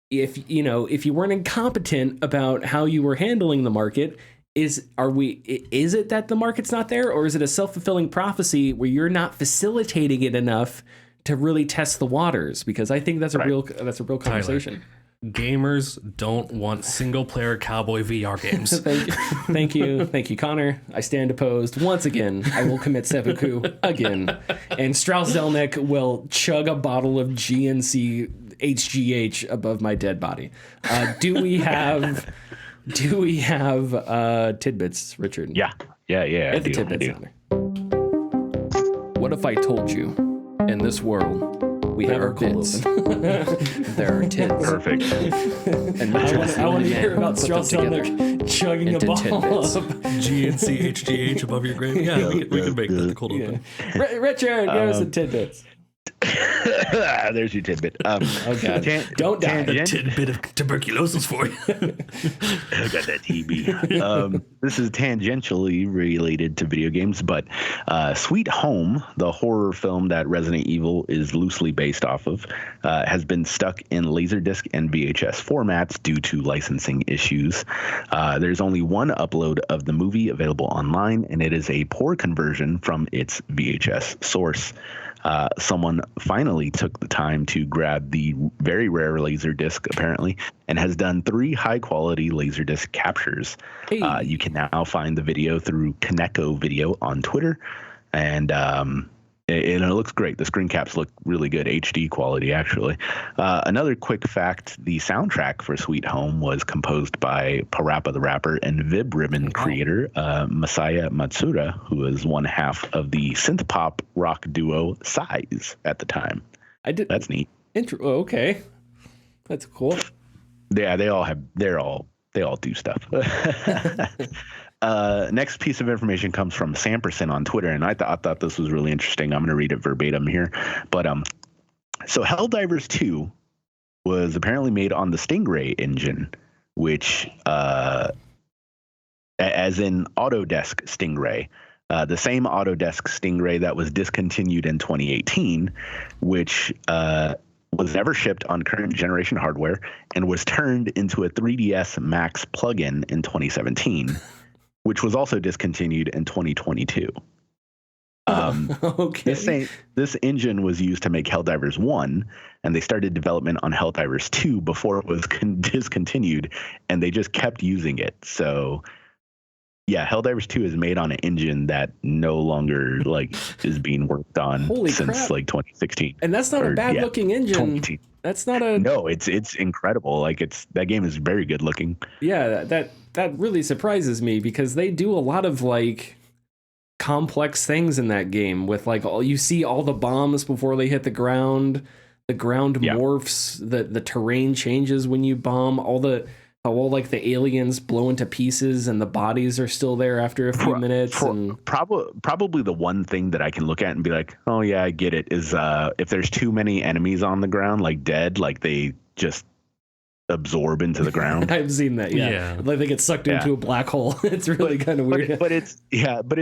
If you weren't incompetent about how you were handling the market, is it that the market's not there, or is it a self-fulfilling prophecy where you're not facilitating it enough to really test the waters? Because I think that's a real conversation. Tyler, gamers don't want single-player cowboy VR games. Thank you, Connor. I stand opposed once again. I will commit seppuku again, and Strauss Zelnick will chug a bottle of GNC HGH above my dead body. Do we have tidbits, Richard? Yeah. Hit the tidbits on there. What if I told you in this world we have our bits? There are tits. Perfect. And I want to hear about Strauss Zelnick chugging a bottle of GNC HGH above your grave. Yeah, we can make that the cold open. Richard, give us some tidbits. There's your tidbit. Oh God! Don't die. A tidbit of tuberculosis for you. I got that TB. This is tangentially related to video games, but Sweet Home, the horror film that Resident Evil is loosely based off of, has been stuck in Laserdisc and VHS formats due to licensing issues. There's only one upload of the movie available online, and it is a poor conversion from its VHS source. Someone finally took the time to grab the very rare Laserdisc, apparently, and has done 3 high-quality Laserdisc captures. Hey. You can now find the video through Kaneko Video on Twitter, and it looks great. The screen caps look really good, HD quality, actually. Another quick fact, the soundtrack for Sweet Home was composed by Parappa the Rapper and Vib Ribbon creator Masaya Matsuda, who was one half of the synth pop rock duo Size at the time. That's neat. Okay, that's cool. Yeah, they all do stuff. Next piece of information comes from Samperson on Twitter, and I thought this was really interesting. I'm going to read it verbatim here. But so Helldivers 2 was apparently made on the Stingray engine, which, as in Autodesk Stingray, the same Autodesk Stingray that was discontinued in 2018, which was never shipped on current generation hardware and was turned into a 3DS Max plugin in 2017. Which was also discontinued in 2022. Okay. This engine was used to make Helldivers 1, and they started development on Helldivers 2 before it was discontinued, and they just kept using it. So, yeah, Helldivers 2 is made on an engine that no longer is being worked on since 2016. And that's not a bad looking engine. That's not a No, it's incredible. That game is very good looking. Yeah, that really surprises me, because they do a lot of complex things in that game with you see all the bombs before they hit the ground morphs, the terrain changes when you bomb, all the aliens blow into pieces and the bodies are still there after a few minutes. And probably the one thing that I can look at and be like, oh yeah, I get it, is if there's too many enemies on the ground, dead, they just absorb into the ground. I've seen that. Yeah. Like they get sucked into a black hole. It's really kind of weird. But it's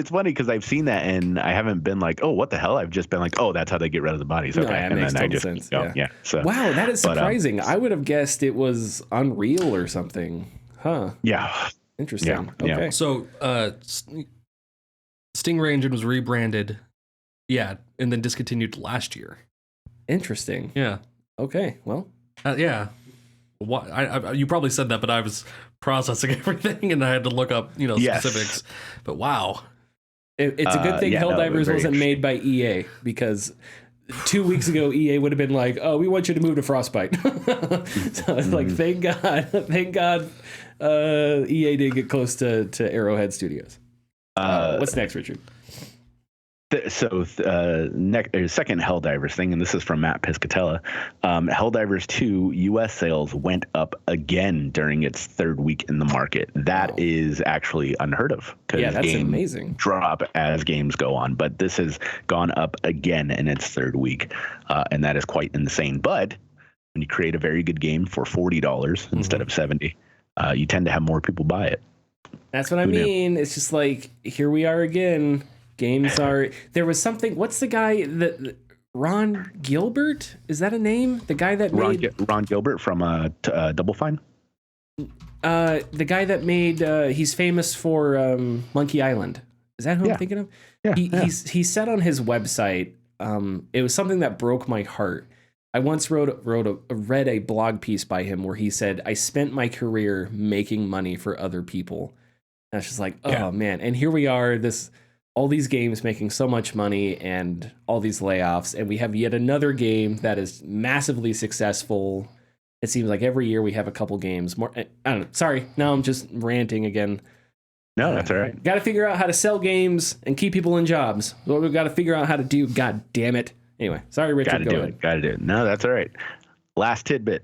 funny because I've seen that and I haven't been like, oh, what the hell? I've just been like, oh, that's how they get rid of the bodies. Okay, and then I just sense. go. Yeah. So wow, that is surprising. I would have guessed it was Unreal or something. Huh. Yeah. Interesting. Yeah. Okay. So Stingray Engine was rebranded, and then discontinued last year. Interesting. Yeah. Okay. Well. Yeah. What you probably said that, but I was processing everything and I had to look up, specifics. But wow, it's a good thing Helldivers wasn't made by EA, because 2 weeks ago EA would have been like, "Oh, we want you to move to Frostbite." So it's like, thank God, EA did get close to Arrowhead Studios. What's next, Richard? Second Helldivers thing, and this is from Matt Piscatella. Helldivers 2 U.S. sales went up again during its third week in the market. That is actually unheard of, because that's games amazing. Drop as games go on, but this has gone up again in its third week, and that is quite insane. But when you create a very good game for $40 instead of $70, you tend to have more people buy it. That's what I mean. It's just like, here we are again. Games are. There was something. What's the guy that Ron Gilbert? Is that a name? The guy that made Ron Gilbert from Double Fine. The guy that made. He's famous for Monkey Island. Is that who I'm thinking of? Yeah. He said on his website. It was something that broke my heart. I once read a blog piece by him where he said, "I spent my career making money for other people." And I was just like, oh man. And here we are. All these games making so much money and all these layoffs, and we have yet another game that is massively successful. It seems like every year we have a couple games more. I don't know. Sorry. Now I'm just ranting again. No, that's all right. Got to figure out how to sell games and keep people in jobs. What we've got to figure out how to do. God damn it. Anyway, sorry, Richard. Got to do it. No, that's all right. Last tidbit.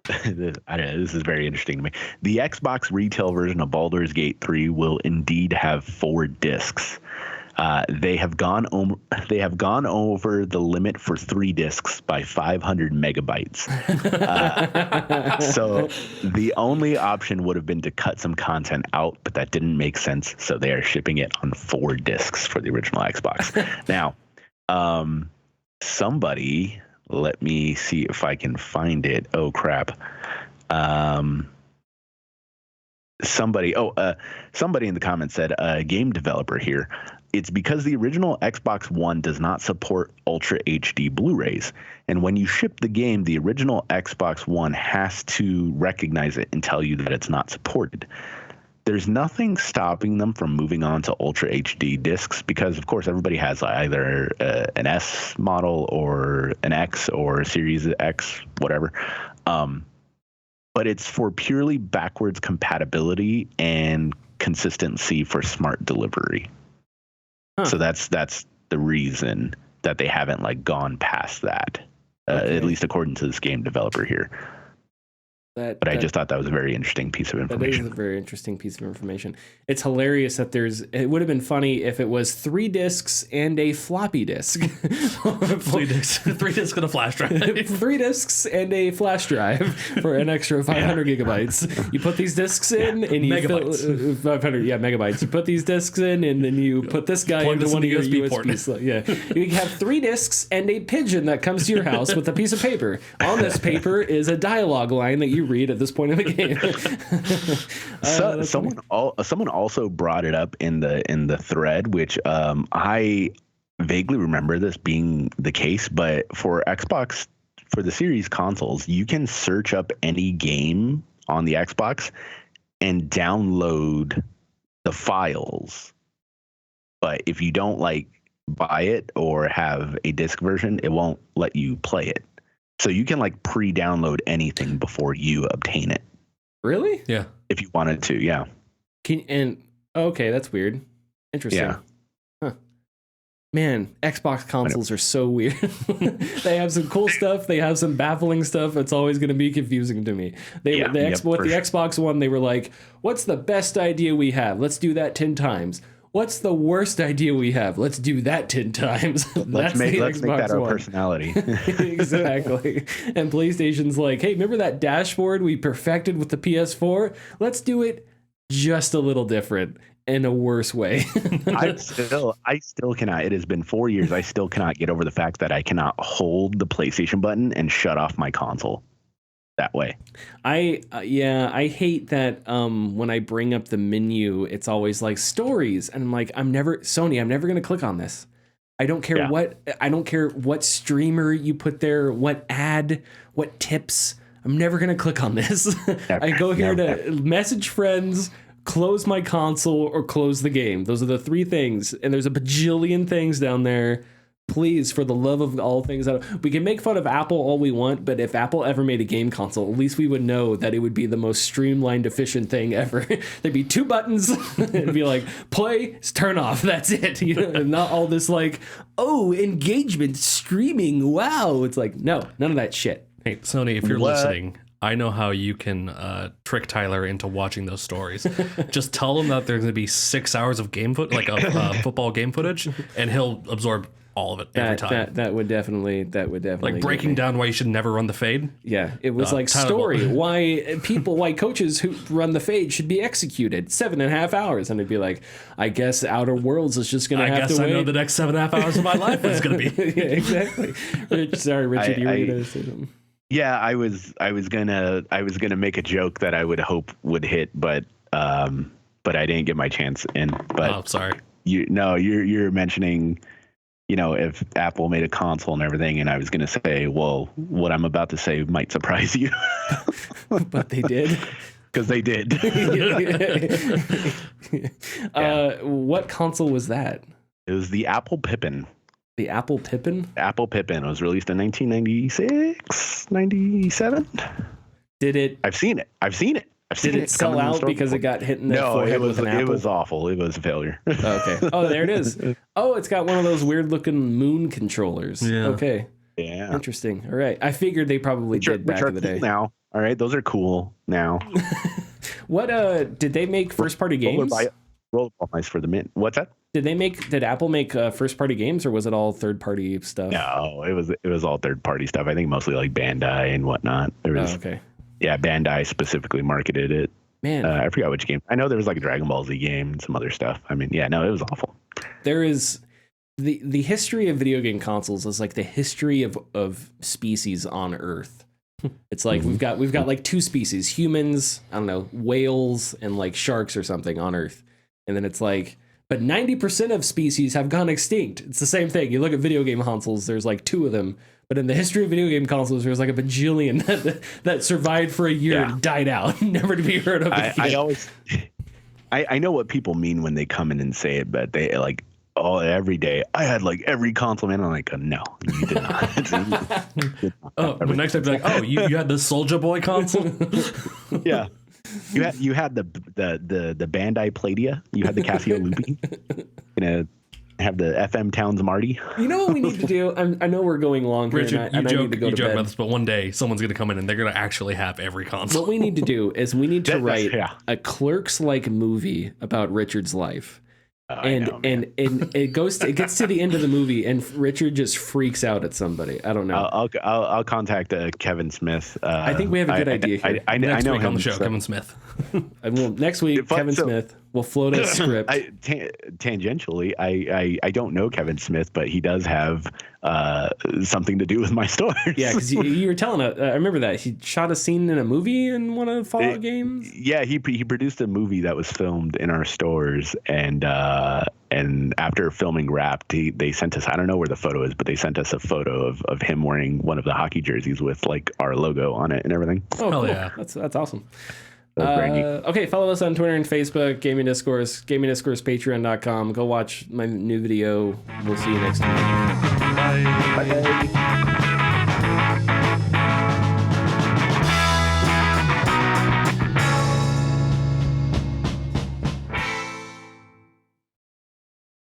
This is very interesting to me. The Xbox retail version of Baldur's Gate 3 will indeed have 4 discs. They have gone over the limit for 3 discs by 500 megabytes. So the only option would have been to cut some content out, but that didn't make sense. So they are shipping it on 4 discs for the original Xbox. Now, somebody. Let me see if I can find it. Oh, crap. Somebody in the comments said, game developer here. It's because the original Xbox One does not support Ultra HD Blu-rays. And when you ship the game, the original Xbox One has to recognize it and tell you that it's not supported. There's nothing stopping them from moving on to Ultra HD discs, because, of course, everybody has either an S model or an X or a Series X, whatever. But it's for purely backwards compatibility and consistency for smart delivery. Huh. So that's the reason that they haven't gone past that, at least according to this game developer here. But I just thought that was a very interesting piece of information. That is a very interesting piece of information. It's hilarious that it would have been funny if it was 3 discs and a floppy disk. 3 discs and a flash drive. 3 discs and a flash drive for an extra 500 gigabytes. You put these discs in and you megabytes. 500 megabytes. You put these discs in and then you put this guy into one of your USB ports. Yeah. You have 3 discs and a pigeon that comes to your house with a piece of paper. On this paper is a dialogue line that you read at this point in the game. Someone also brought it up in the thread, which I vaguely remember this being the case, but for Xbox, for the Series consoles, you can search up any game on the Xbox and download the files. But if you don't buy it or have a disc version, it won't let you play it. So you can pre-download anything before you obtain it. Really? Yeah. If you wanted to, yeah. Okay, that's weird. Interesting. Yeah. Huh. Man, Xbox consoles are so weird. They have some cool stuff. They have some baffling stuff. It's always going to be confusing to me. With the Xbox One, they were like, "What's the best idea we have? Let's do that 10 times." what's the worst idea we have? Let's do that 10 times. Let's make that our personality. Exactly. And PlayStation's like, hey, remember that dashboard we perfected with the PS4? Let's do it just a little different in a worse way. I still cannot. It has been 4 years. I still cannot get over the fact that I cannot hold the PlayStation button and shut off my console that way. I hate that when I bring up the menu, it's always like stories, and I'm like, I'm never going to click on this. I don't care what streamer you put there, what ad, what tips. I'm never going to click on this. I go here to message friends, close my console, or close the game. Those are the three things, and there's a bajillion things down there. Please, for the love of all things, we can make fun of Apple all we want, but if Apple ever made a game console, at least we would know that it would be the most streamlined, efficient thing ever. There'd be two buttons. It'd be like, play, turn off. That's it. You know, not all this like, oh, engagement, streaming, wow. It's like, no, none of that shit. Hey, Sony, if you're listening, I know how you can trick Tyler into watching those stories. Just tell him that there's going to be 6 hours of football game footage, and he'll absorb all of it every time. That would definitely like breaking down why you should never run the fade. Yeah, it was like story why coaches who run the fade should be executed 7.5 hours, and it'd be like, I guess Outer Worlds is just gonna have to wait. I know the next 7.5 hours of my life is gonna be. Yeah, exactly. Richard, you were gonna say something. Yeah, I was gonna make a joke that I would hope would hit, but I didn't get my chance in. But sorry. You're mentioning, you know, if Apple made a console and everything, and I was going to say, well, what I'm about to say might surprise you. But they did. Because they did. What console was that? It was the Apple Pippin. The Apple Pippin? Apple Pippin. It was released in 1996, 97. Did it? I've seen it. Did it sell out because it got hit in the forehead with an apple? It was awful. It was a failure. Okay. Oh, there it is. Oh, it's got one of those weird looking moon controllers. Yeah. Okay. Yeah. Interesting. All right. I figured they probably did back in the day. Cool now. All right. Those are cool now. What did they make first party games? Rollerball mice for the mint. What's that? Did Apple make first party games, or was it all third party stuff? No, it was all third party stuff. I think mostly like Bandai and whatnot. Okay. Yeah, Bandai specifically marketed it. Man, I forgot which game. I know there was like a Dragon Ball Z game and some other stuff. I mean, yeah, no, it was awful. There is the history of video game consoles is like the history of species on Earth. It's like we've got like two species, humans, I don't know, whales and like sharks or something on Earth. And then it's like, but 90% of species have gone extinct. It's the same thing. You look at video game consoles, there's like two of them. But in the history of video game consoles, there's like a bajillion that survived for a year and died out, never to be heard of again. I know what people mean when they come in and say it, but they like, oh, every day I had like every console, man. I'm like, no, you did not. But next time, be like, oh, you had the Soulja Boy console? Yeah. You had the Bandai Pladia. You had the Casio Loopy. Have the FM Towns Marty. You know what we need to do? I know we're going long here. Richard, you joke about this, but one day someone's going to come in and they're going to actually have every console. What we need to do is we need to write a Clerks-like movie about Richard's life. And it gets to the end of the movie and Richard just freaks out at somebody. I don't know. I'll contact Kevin Smith. I think we have a good idea here. I know him on the show, Kevin Smith. Next week, Kevin Smith will float a script. Tangentially, I don't know Kevin Smith, but he does have something to do with my stores. Yeah, because you were telling I remember that he shot a scene in a movie in one of the Fallout games. Yeah, he produced a movie that was filmed in our stores, and after filming wrapped, they sent us, I don't know where the photo is, but they sent us a photo of him wearing one of the hockey jerseys with like our logo on it and everything. Oh, cool. Yeah, that's awesome. Okay, follow us on Twitter and Facebook, Gaming Discourse, patreon.com. Go watch my new video. We'll see you next time. Bye. Bye.